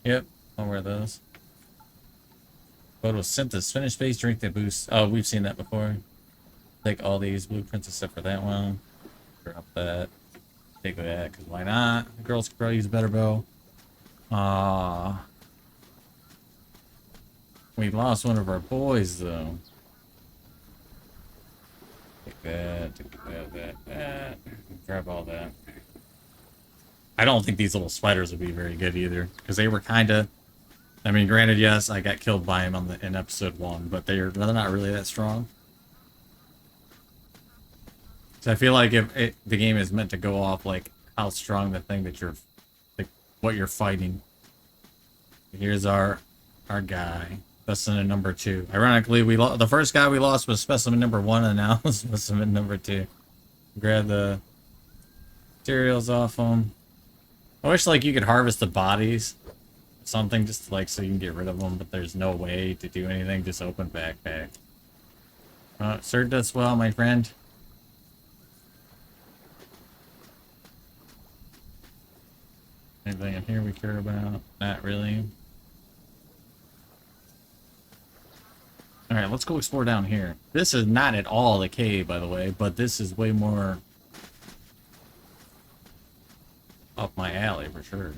Yep, I'll wear those. Photosynthesis. Finish phase, drink that boost. Oh, we've seen that before. Take all these blueprints except for that one. Drop that. Take that, because why not? The girls could probably use a better bow. We lost one of our boys, though. Take that, that. Grab all that. I don't think these little spiders would be very good either, because they were kind of... I mean, granted, yes, I got killed by them in episode 1, but they're not really that strong. So I feel like if the game is meant to go off, like, how strong the thing that you're... like, what you're fighting. Here's our guy. Specimen number 2. Ironically, the first guy we lost was specimen number 1, and now it's specimen number 2. Grab the materials off them. I wish, like, you could harvest the bodies. Something just, like, so you can get rid of them, but there's no way to do anything. Just open backpack. Served us well, my friend. Anything in here we care about? Not really. Alright, let's go explore down here. This is not at all the cave, by the way, but this is way more up my alley, for sure.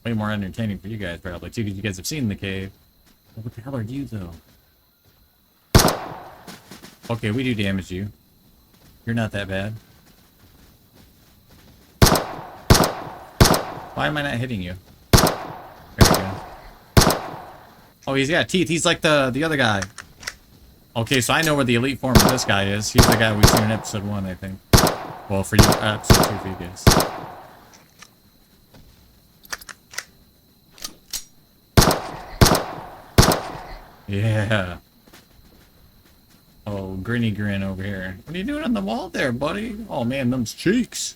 Way more entertaining for you guys, probably, too, because you guys have seen the cave. What the hell are you, though? Okay, we do damage you. You're not that bad. Why am I not hitting you? There we go. Oh, he's got teeth. He's like the other guy. Okay, so I know where the elite form of this guy is. He's the guy we've seen in episode 1, I think. Well, for you, episode 2 for you guys. Yeah. Oh, Grinny Grin over here. What are you doing on the wall there, buddy? Oh man, them's cheeks.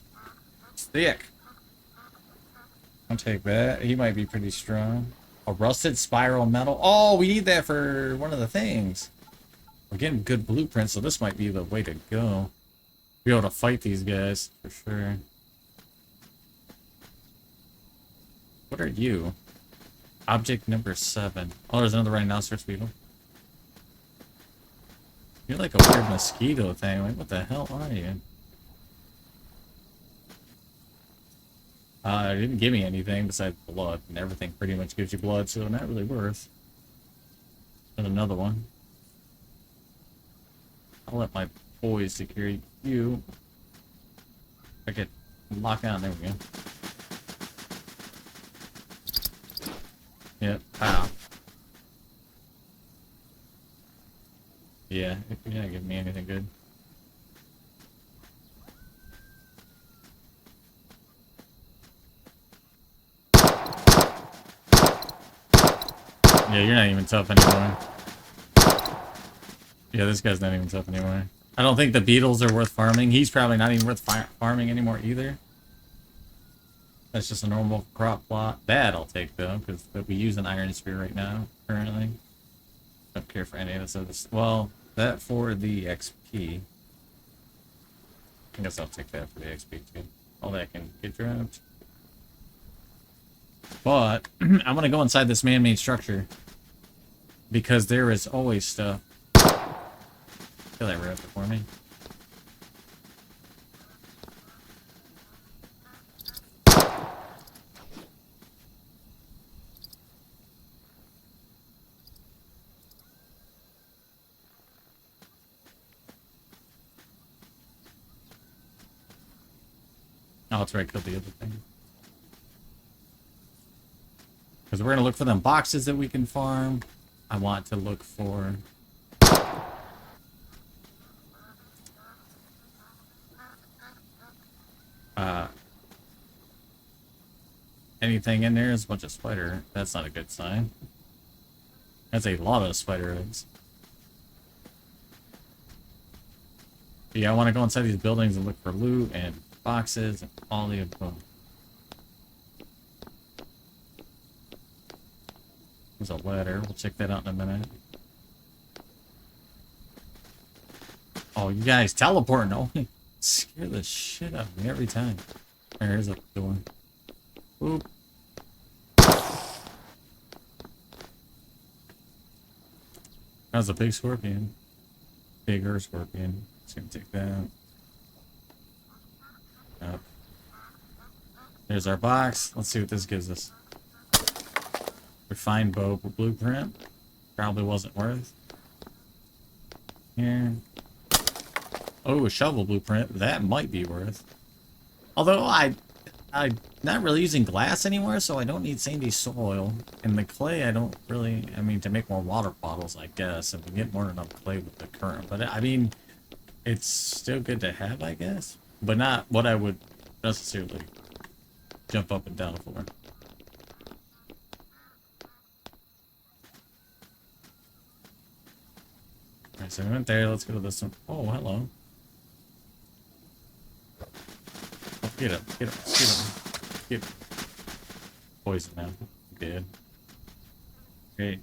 It's thick. I'll take that. He might be pretty strong. A rusted spiral metal. Oh, we need that for one of the things. We're getting good blueprints, so this might be the way to go. Be able to fight these guys, for sure. What are you? Object number 7. Oh, there's another rhinoceros beetle. You're like a weird mosquito thing. Like, what the hell are you? It didn't give me anything besides blood, and everything pretty much gives you blood, so not really worth. And another one. I'll let my boys secure you. I could lock on. There we go. Yep. Pow. Yeah, you're not giving me anything good. Yeah, you're not even tough anymore. Yeah, this guy's not even tough anymore. I don't think the beetles are worth farming. He's probably not even worth farming anymore either. That's just a normal crop plot. That I'll take though, because we use an iron spear right now, currently. Don't care for any of this other stuff. Well, that for the XP. I guess I'll take that for the XP too. All that can get dropped. But I'm gonna go inside this man-made structure because there is always stuff. Kill that raptor for me. Oh, that's right, kill the other thing. Because we're going to look for them boxes that we can farm. I want to look for... anything in there is a bunch of spider. That's not a good sign. That's a lot of spider eggs. But yeah, I want to go inside these buildings and look for loot and boxes and all the above. There's a ladder. We'll check that out in a minute. Oh, you guys teleporting. Oh, scare the shit out of me every time. There's a door. Oop. That's a big scorpion. Bigger scorpion. Just gonna take that. Up. There's our box. Let's see what this gives us. Refined bow blueprint. Probably wasn't worth. Here. Oh, a shovel blueprint. That might be worth. Although I'm not really using glass anymore, so I don't need sandy soil. And the clay, I don't really... I mean, to make more water bottles, I guess. If we get more than enough clay with the current. But, I mean, it's still good to have, I guess. But not what I would necessarily jump up and down for. Alright, so we went there. Let's go to this one. Oh, hello. Oh, get him. Get him. Get him. Get him. Poison now. Dead. Great.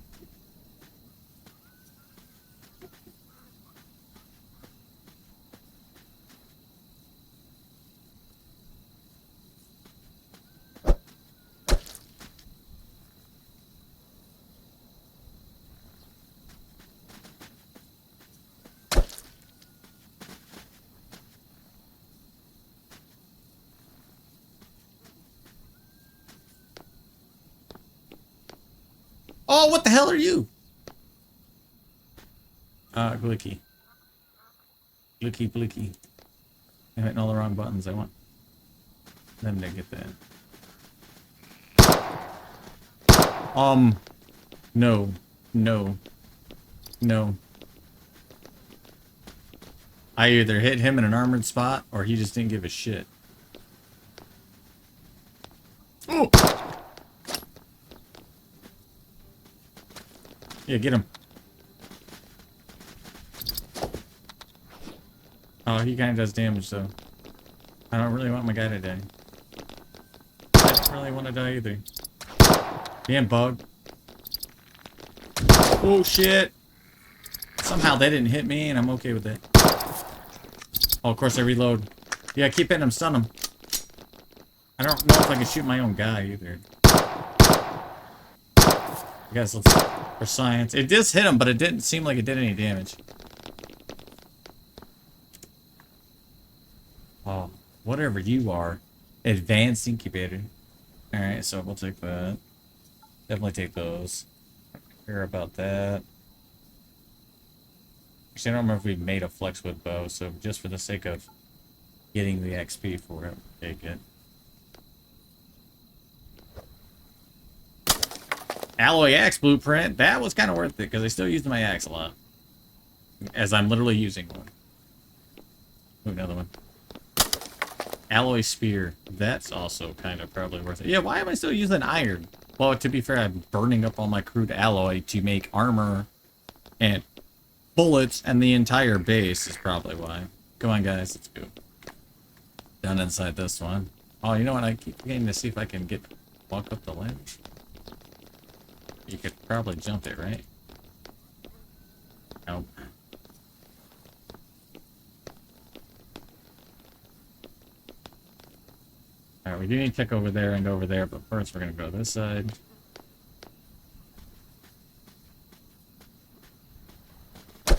Oh, what the hell are you? Glicky. Glicky, blicky. I'm hitting all the wrong buttons. I want them to get that. No. No. No. I either hit him in an armored spot, or he just didn't give a shit. Oh! Yeah, get him. Oh, he kind of does damage, though. I don't really want my guy to die. I don't really want to die either. Damn bug. Oh, shit. Somehow they didn't hit me, and I'm okay with it. Oh, of course I reload. Yeah, keep hitting him, stun him. I don't know if I can shoot my own guy, either. I guess let's... For science. It just hit him, but it didn't seem like it did any damage. Oh, whatever you are. Advanced incubator. Alright, so we'll take that. Definitely take those. Care about that. Actually, I don't remember if we made a flex with bow, so just for the sake of getting the XP for it, take it. Alloy axe blueprint. That was kind of worth it, because I still use my axe a lot. As I'm literally using one. Ooh, another one. Alloy spear. That's also kind of probably worth it. Yeah, why am I still using iron? Well, to be fair, I'm burning up all my crude alloy to make armor and bullets, and the entire base is probably why. Come on, guys, let's go. Down inside this one. Oh, you know what? I keep getting to see if I can walk up the ledge. You could probably jump it, right? Nope. Alright, we do need to check over there and over there, but first we're gonna go this side. Get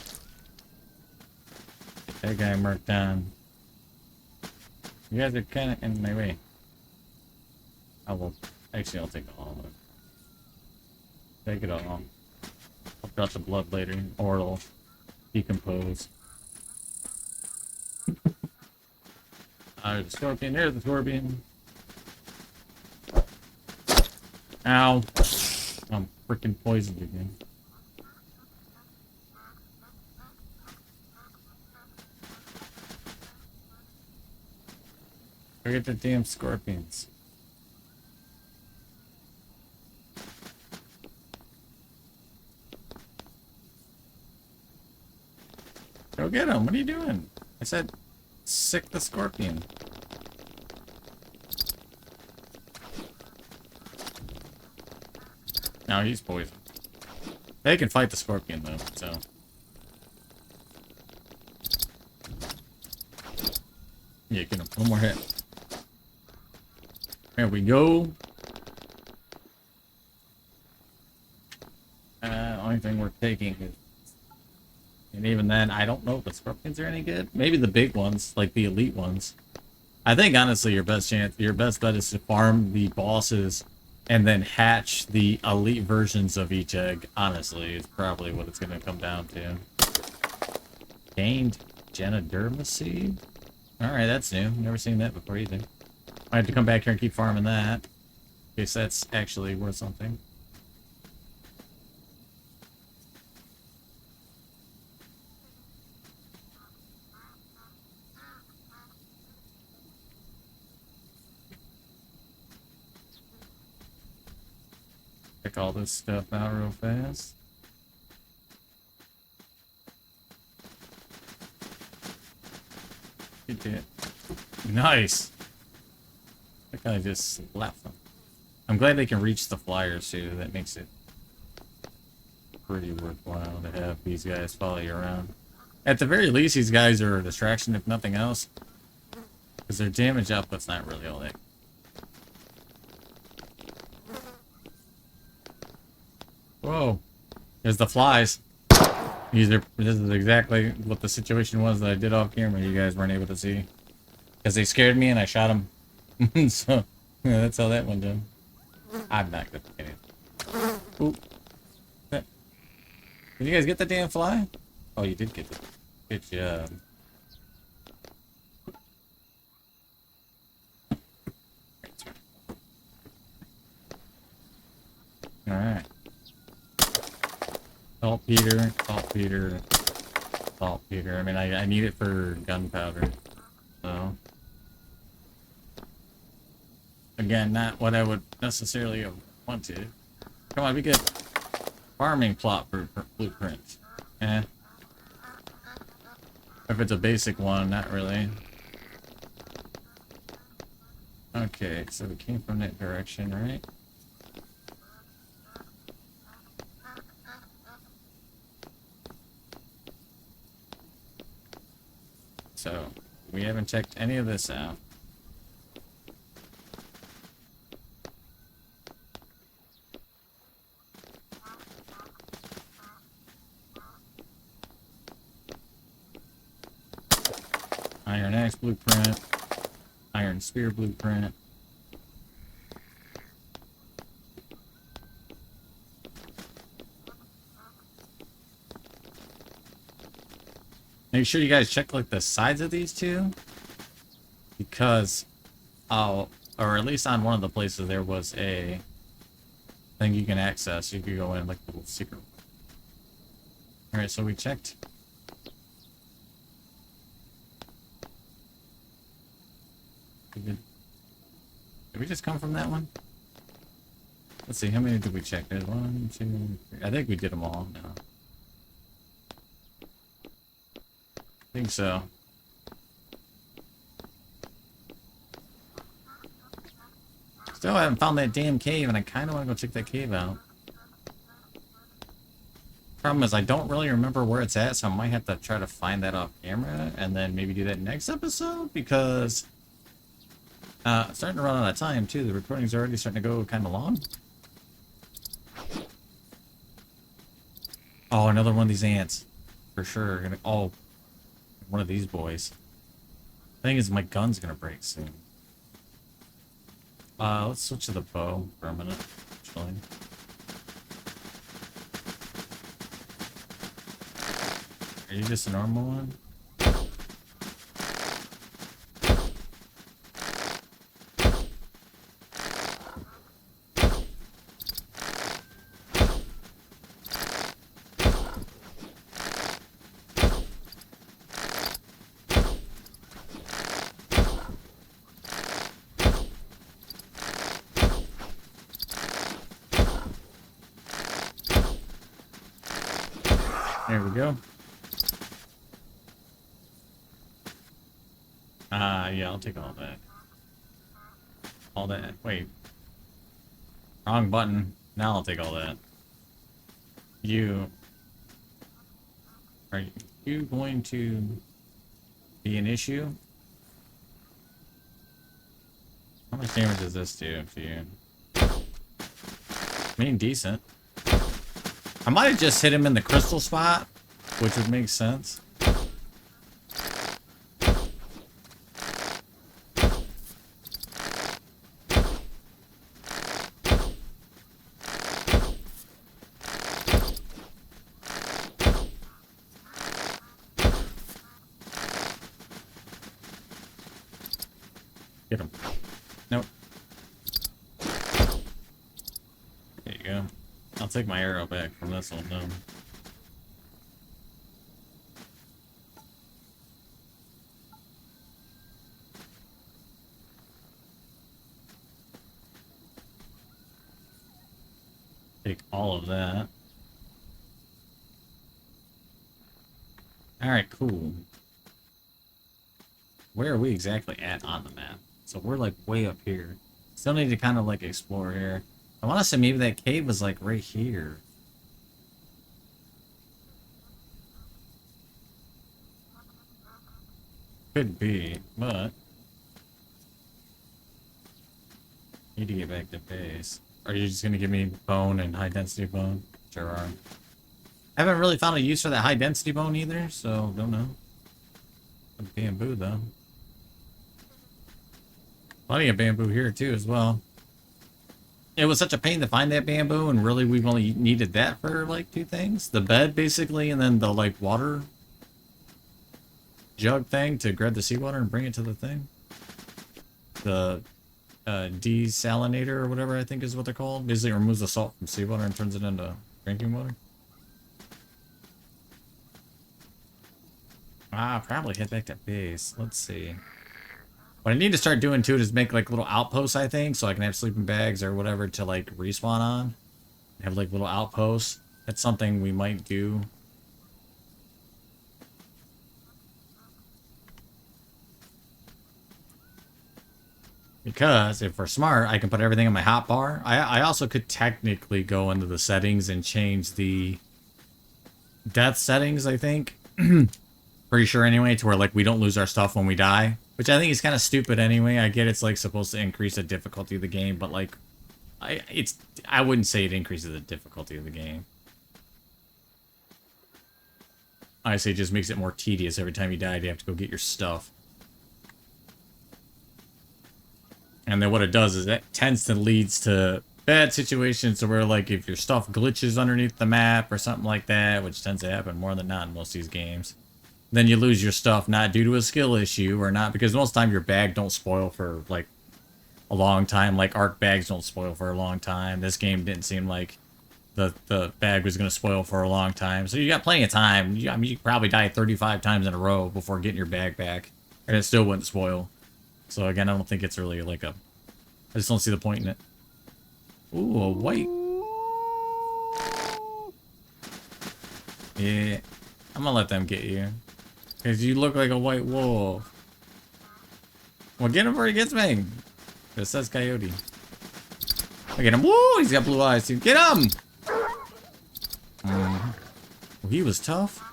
that guy marked down. You guys are kind of in my way. I will... Actually, I'll take all of it. Take it all. I'll drop the blood later, or it'll decompose. There's the scorpion. There's the scorpion. Ow. I'm freaking poisoned again. Go get the damn scorpions. Go get him. What are you doing? I said, sick the scorpion. No, he's poisoned. They can fight the scorpion, though, so... Yeah, get him. One more hit. There we go. Only thing we're taking is... And even then, I don't know if the scorpions are any good. Maybe the big ones, like the elite ones. I think, honestly, your best bet is to farm the bosses and then hatch the elite versions of each egg. Honestly, is probably what it's going to come down to. Gained Genoderma seed? Alright, that's new. Never seen that before either. I have to come back here and keep farming that. In case that's actually worth something. Check all this stuff out real fast. Good hit. Nice! That guy just left them. I'm glad they can reach the flyers too. That makes it pretty worthwhile to have these guys follow you around. At the very least, these guys are a distraction if nothing else. Because their damage output's not really all that. Whoa. There's the flies. This is exactly what the situation was that I did off camera. You guys weren't able to see. Because they scared me and I shot them. So, yeah, that's how that went down. I'm not good at it. Oop. Did you guys get the damn fly? Oh, you did get it. Good job. Alright. Saltpeter, saltpeter, saltpeter. I mean, I need it for gunpowder. So. Again, not what I would necessarily have wanted. Come on, we get farming plot blueprint. Eh. If it's a basic one, not really. Okay, so we came from that direction, right? So, we haven't checked any of this out. Iron axe blueprint. Iron spear blueprint. Make sure you guys check like the sides of these two, because or at least on one of the places there was a thing you can access. You could go in like a little secret. All right, so we checked. Did we just come from that one? Let's see, how many did we check? There's 1, 2, 3. I think we did them all. No. I think so. Still haven't found that damn cave, and I kind of want to go check that cave out. Problem is, I don't really remember where it's at, so I might have to try to find that off camera, and then maybe do that next episode, because it's starting to run out of time, too. The recording's already starting to go kind of long. Oh, another one of these ants. For sure. Oh, one of these boys. The thing is, my gun's gonna break soon. Let's switch to the bow for a minute, actually. Are you just a normal one? There we go. Yeah, I'll take all that. All that. Wait. Wrong button. Now I'll take all that. Are you going to be an issue? How much damage does this do to you? I mean, decent. I might have just hit him in the crystal spot, which would make sense. Get him. Nope. There you go. I'll take my arrow back from this one, though. Take all of that. Alright, cool. Where are we exactly at on the map? So we're like way up here. Still need to kind of like explore here. I want to say maybe that cave was like right here. Could be, but need to get back to base. Are you just gonna give me bone and high density bone? Sure are. I haven't really found a use for that high density bone either, so don't know. Some bamboo though. Plenty of bamboo here too as well. It was such a pain to find that bamboo, and really we've only needed that for like 2 things. The bed basically, and then the like water jug thing to grab the seawater and bring it to the thing. The desalinator or whatever I think is what they're called. Basically removes the salt from seawater and turns it into drinking water. Probably head back to base. Let's see. What I need to start doing too is make like little outposts, I think, so I can have sleeping bags or whatever to like respawn on. Have like little outposts. That's something we might do. Because if we're smart, I can put everything in my hotbar. I also could technically go into the settings and change the death settings, I think. Pretty sure anyway, to where like we don't lose our stuff when we die. Which I think is kind of stupid anyway. I get it's like supposed to increase the difficulty of the game, but like I wouldn't say it increases the difficulty of the game. I say it just makes it more tedious every time you die. You have to go get your stuff. And then what it does is that tends to leads to bad situations to where like if your stuff glitches underneath the map or something like that, which tends to happen more than not in most of these games, then you lose your stuff not due to a skill issue or not because most of the time your bag don't spoil for like a long time. Like Arc bags don't spoil for a long time. This game didn't seem like the bag was going to spoil for a long time. So you got plenty of time. I mean, you probably die 35 times in a row before getting your bag back. And it still wouldn't spoil. So again, I don't think it's really like a... I just don't see the point in it. Ooh, a white. Yeah. I'm gonna let them get you. Because you look like a white wolf. Well, get him before he gets me. It says coyote. Look at him. Woo! He's got blue eyes, too. Get him! Well, he was tough.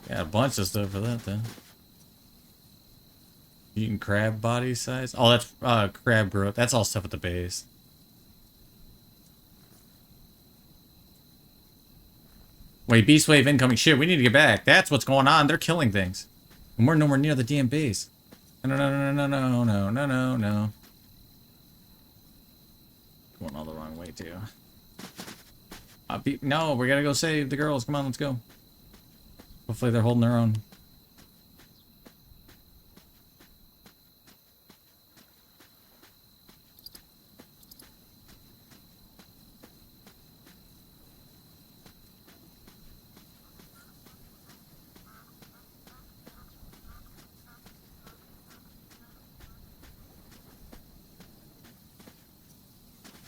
Got a bunch of stuff for that, though. Eating crab body size. Oh, that's crab growth. That's all stuff at the base. Wait, beast wave incoming. Shit, we need to get back. That's what's going on. They're killing things. And we're nowhere near the damn base. No, no, no, no, no, no, no, no, no. Going all the wrong way, too. No, we gotta go save the girls. Come on, let's go. Hopefully they're holding their own.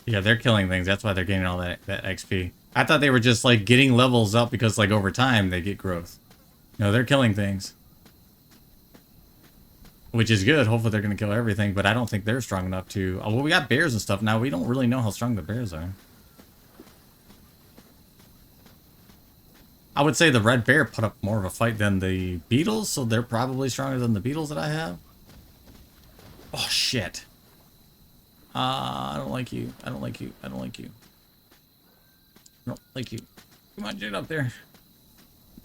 Yeah, they're killing things. That's why they're getting all that XP. I thought they were just, like, getting levels up because, like, over time they get growth. No, they're killing things. Which is good. Hopefully they're going to kill everything, but I don't think they're strong enough to... Oh, well, we got bears and stuff now. We don't really know how strong the bears are. I would say the red bear put up more of a fight than the beetles, so they're probably stronger than the beetles that I have. Oh, shit. I don't like you. I don't like you. I don't like you. I don't like you. Come on, get up there.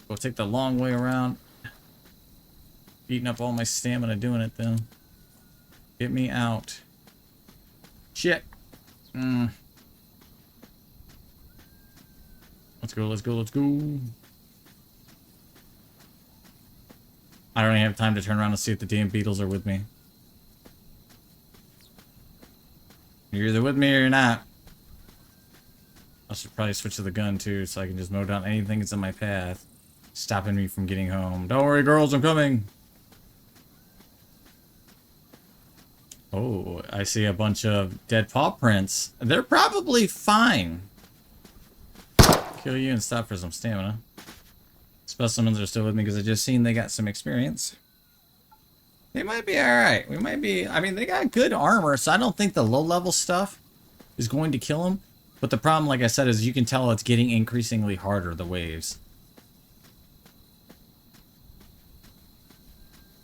Go take the long way around. Eating up all my stamina doing it, though. Get me out. Shit. Let's go, let's go, let's go. I don't even have time to turn around and see if the damn beetles are with me. You're either with me or you're not. I should probably switch to the gun too, so I can just mow down anything that's in my path, stopping me from getting home. Don't worry, girls, I'm coming. Oh, I see a bunch of dead paw prints. They're probably fine. Kill you and stop for some stamina. Specimens are still with me because I just seen they got some experience. They might be alright. We might be... I mean, they got good armor, so I don't think the low-level stuff is going to kill them. But the problem, like I said, is you can tell it's getting increasingly harder, the waves.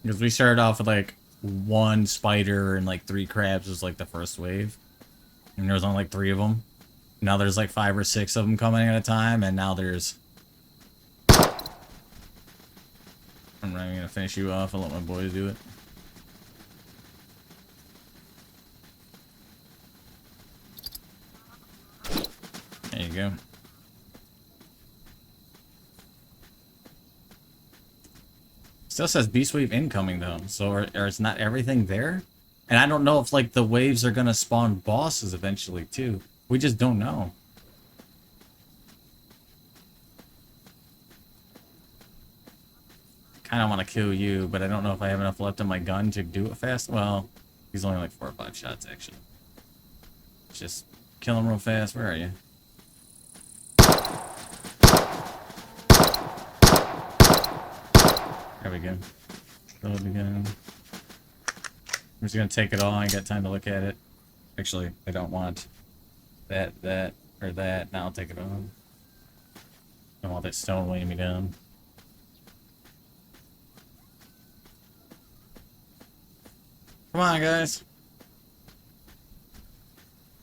Because we started off with, like, 1 spider and, like, 3 crabs was, like, the first wave. And there was only, like, 3 of them. Now there's, like, 5 or 6 of them coming at a time, and now there's... I'm not even gonna finish you off. I'll let my boys do it. There you go. Still says beast wave incoming though, so or is not everything there? And I don't know if like the waves are gonna spawn bosses eventually too. We just don't know. Kind of want to kill you, but I don't know if I have enough left in my gun to do it fast. Well, he's only like 4 or 5 shots actually. Just kill him real fast. Where are you? There we go. Load the gun. I'm just gonna take it all. I ain't got time to look at it. Actually, I don't want that, or that. Now I'll take it all. I don't want that stone weighing me down. Come on, guys.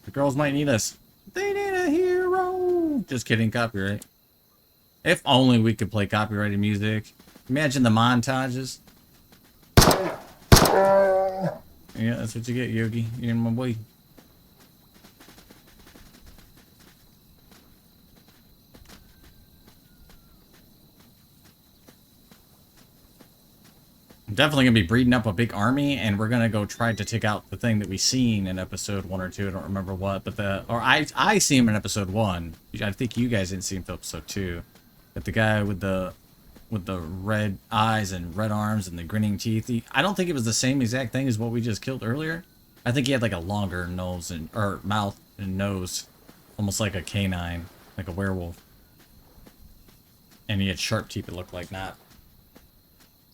The girls might need us. They need a hero. Just kidding, copyright. If only we could play copyrighted music. Imagine the montages. Yeah, that's what you get, Yogi. You're my boy. I'm definitely gonna be breeding up a big army, and we're gonna go try to take out the thing that we seen in episode 1 or 2. I don't remember what, but I see him in episode 1. I think you guys didn't see him in episode 2. But the guy with the red eyes and red arms and the grinning teeth. I don't think it was the same exact thing as what we just killed earlier. I think he had like a longer nose or mouth and nose, almost like a canine, like a werewolf. And he had sharp teeth. It looked like, not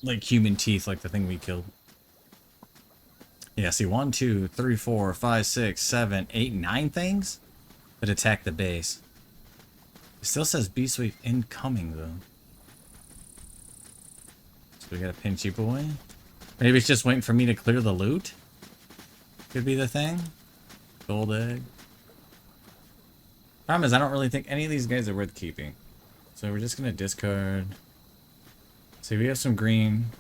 like human teeth, like the thing we killed. Yeah, see, 1, 2, 3, 4, 5, 6, 7, 8, 9 things that attack the base. It still says beast wave incoming though. So we got a pinchy boy. Maybe it's just waiting for me to clear the loot. Could be the thing. Gold egg. Problem is, I don't really think any of these guys are worth keeping. So we're just gonna discard. See, we have some green.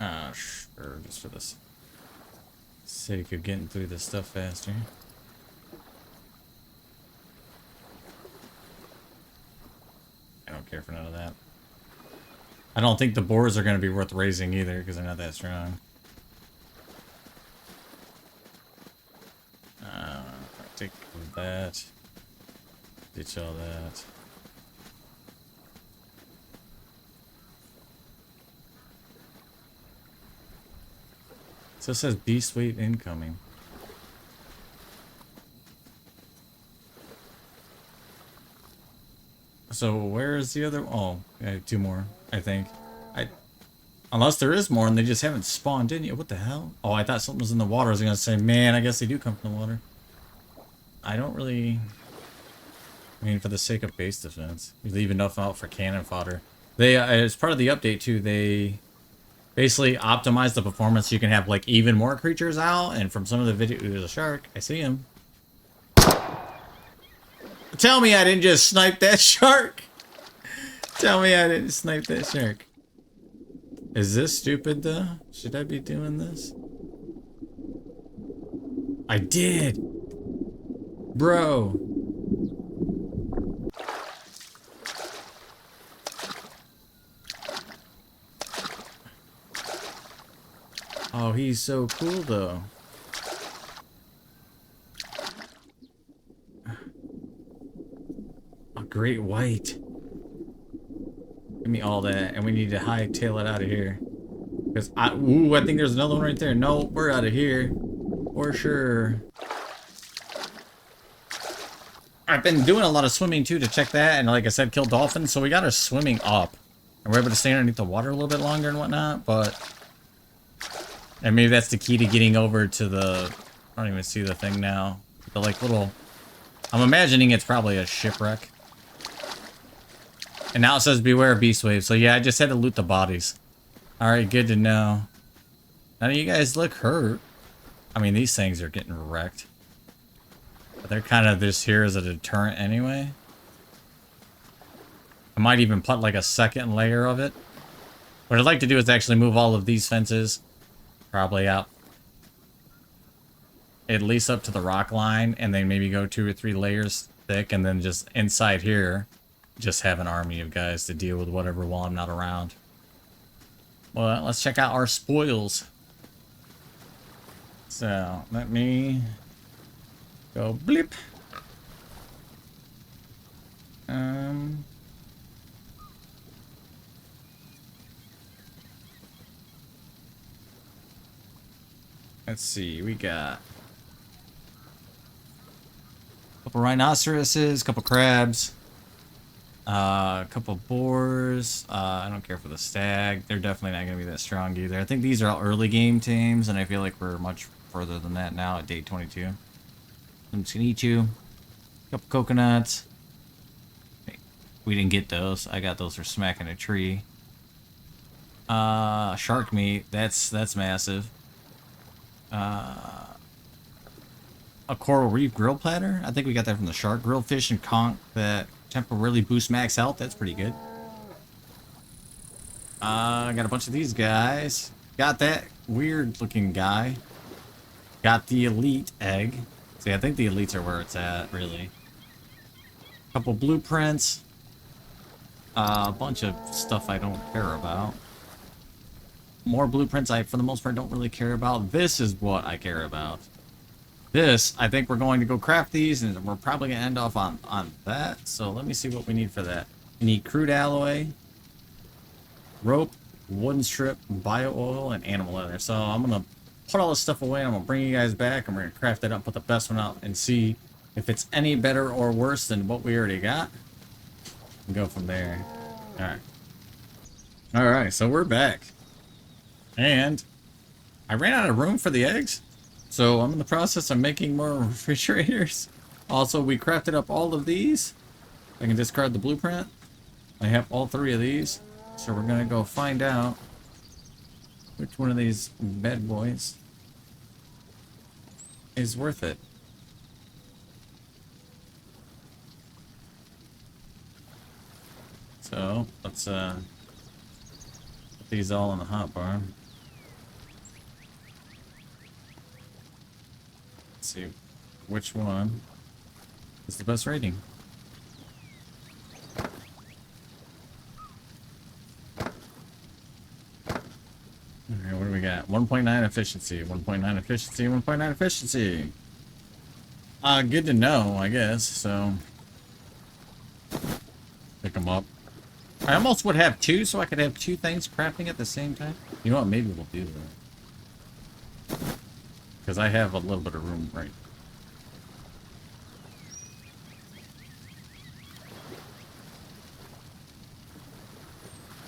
Sure, just for the sake of getting through this stuff faster. I don't care for none of that. I don't think the boars are going to be worth raising either, because they're not that strong. Take that. Ditch all that. So it says beast wave incoming. So where is the other? Oh, I have 2 more, I think. Unless there is more and they just haven't spawned in yet. What the hell? Oh, I thought something was in the water. I was gonna say, man, I guess they do come from the water. I don't really. I mean, for the sake of base defense, we leave enough out for cannon fodder. They, as part of the update too, they basically optimize the performance. You can have like even more creatures out, and from some of the video, there's a shark. I see him. Tell me I didn't just snipe that shark. Tell me I didn't snipe that shark. Is this stupid though? Should I be doing this? I did. Bro. Oh, he's so cool though. A great white. Give me all that, and we need to hightail it out of here. Because I think there's another one right there. No, we're out of here. For sure. I've been doing a lot of swimming too to check that, and like I said, kill dolphins, so we got our swimming up. And we're able to stay underneath the water a little bit longer and whatnot, but... And maybe that's the key to getting over to the... I don't even see the thing now. The like little... I'm imagining it's probably a shipwreck. And now it says beware of beast wave. So yeah, I just had to loot the bodies. Alright, good to know. None of you guys look hurt. I mean, these things are getting wrecked. But they're kind of just here as a deterrent anyway. I might even put like a second layer of it. What I'd like to do is actually move all of these fences. Probably out. At least up to the rock line. And then maybe go 2 or 3 layers thick. And then just inside here. just have an army of guys to deal with whatever while I'm not around. Well, let's check out our spoils. So, let me go blip. Let's see, we got a couple rhinoceroses, a couple crabs, a couple boars. I don't care for the stag. They're definitely not going to be that strong either. I think these are all early game teams, and I feel like we're much further than that now at day 22. I'm just going to eat you. A couple coconuts. We didn't get those. I got those for smacking a tree. Shark meat. That's massive. A coral reef grill platter. I think we got that from the shark. Grilled fish and conch that temporarily boost max health. That's pretty good. I got a bunch of these guys. Got that weird looking guy. Got the elite egg. See, I think the elites are where it's at, really. Couple blueprints. A bunch of stuff I don't care about. More blueprints I, for the most part, don't really care about. This is what I care about. This, I think we're going to go craft these, and we're probably going to end off on that. So let me see what we need for that. We need crude alloy, rope, wooden strip, bio oil, and animal leather. So I'm going to put all this stuff away. I'm going to bring you guys back, and we're going to craft it up, put the best one out, and see if it's any better or worse than what we already got. And go from there. Alright. Alright, so we're back. And I ran out of room for the eggs. So I'm in the process of making more refrigerators. Also, we crafted up all of these. I can discard the blueprint. I have all 3 of these. So we're going to go find out which one of these bad boys is worth it. So let's put these all in the hot bar. Let's see which one is the best rating. Alright, what do we got? 1.9 efficiency, 1.9 efficiency, 1.9 efficiency. Good to know, I guess, so pick them up. I almost would have 2, so I could have 2 things crafting at the same time. You know what? Maybe we'll do that. Because I have a little bit of room right.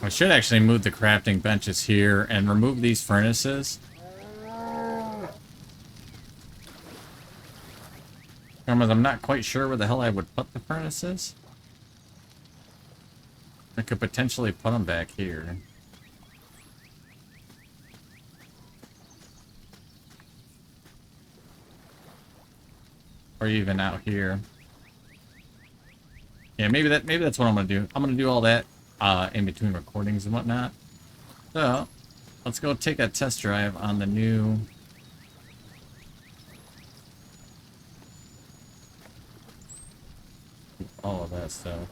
I should actually move the crafting benches here and remove these furnaces. I'm not quite sure where the hell I would put the furnaces. I could potentially put them back here. Or even out here. Yeah, maybe that's what I'm gonna do. I'm gonna do all that in between recordings and whatnot. So let's go take a test drive on the new all of that stuff.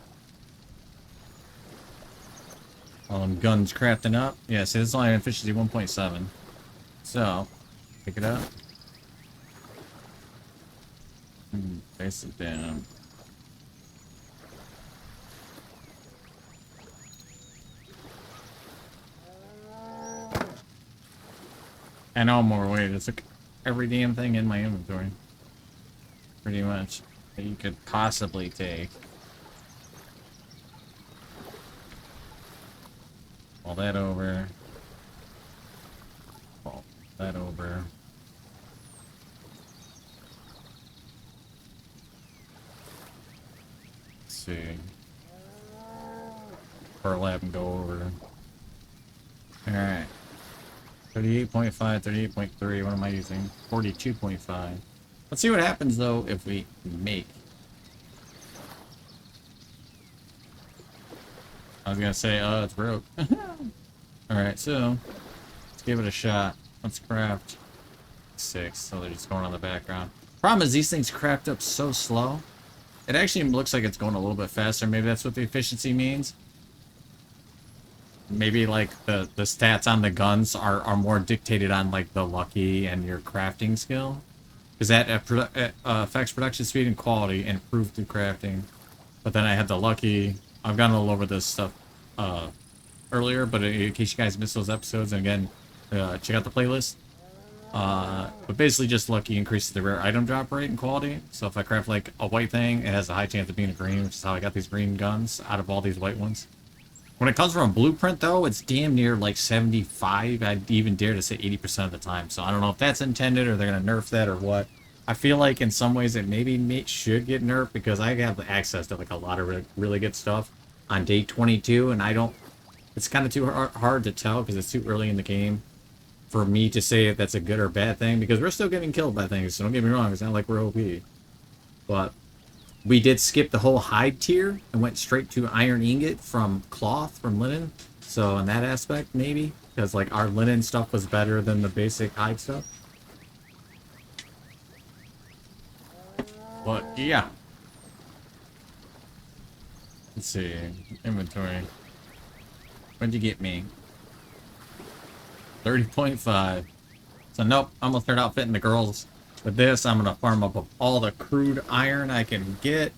All them guns crafting up. Yeah, see, this is only efficiency 1.7. So, pick it up. Face it down. I know more weight. It's like every damn thing in my inventory. Pretty much. That you could possibly take. All that over. All that over. Let's see. Burlap and go over. Alright. 38.5, 38.3. What am I using? 42.5. Let's see what happens though if we make. I was gonna say, oh, it's broke. Alright, so let's give it a shot. Let's craft 6. So they're just going on the background. Problem is these things craft up so slow. It actually looks like it's going a little bit faster. Maybe that's what the efficiency means. Maybe like the stats on the guns are more dictated on like the lucky and your crafting skill. Because that affects production speed and quality and improved through crafting. But then I had the lucky. I've gone all over this stuff earlier, but in case you guys missed those episodes, and again, check out the playlist. But basically just lucky increases the rare item drop rate and quality. So if I craft like a white thing, it has a high chance of being a green, which is how I got these green guns out of all these white ones. When it comes from a blueprint though, it's damn near like 75. I'd even dare to say 80% of the time. So I don't know if that's intended or they're going to nerf that or what. I feel like in some ways it maybe should get nerfed because I have access to like a lot of really good stuff on day 22 and I don't, it's kind of too hard to tell because it's too early in the game for me to say if that's a good or bad thing, because we're still getting killed by things, so don't get me wrong, it's not like we're OP. But we did skip the whole hide tier and went straight to iron ingot from cloth, from linen. So in that aspect, maybe, because like our linen stuff was better than the basic hide stuff. But yeah. Let's see. Inventory. What'd you get me? 30.5. So nope, I'm gonna start outfitting the girls with this. I'm gonna farm up all the crude iron I can get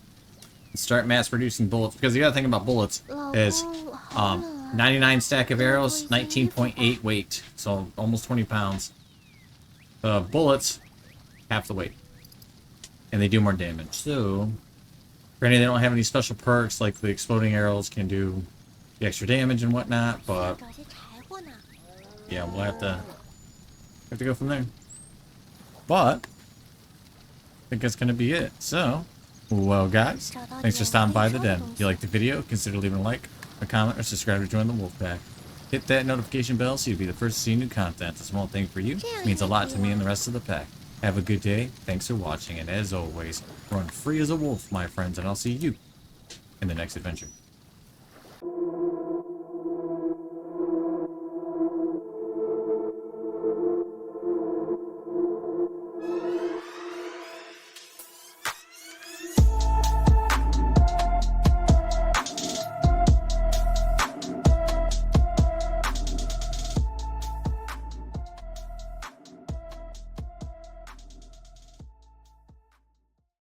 and start mass producing bullets, because the other thing about bullets is 99 stack of arrows, 19.8 weight, so almost 20 pounds. Bullets, half the weight, and they do more damage. So granted, they don't have any special perks like the exploding arrows can do the extra damage and whatnot, but yeah, we'll have to go from there. But I think that's gonna be it. So, well, guys, thanks for stopping by the den. If you liked the video, consider leaving a like, a comment, or subscribe to join the wolf pack. Hit that notification bell so you'll be the first to see new content. A small thing for you means a lot to me and the rest of the pack. Have a good day. Thanks for watching, and as always, run free as a wolf, my friends, and I'll see you in the next adventure.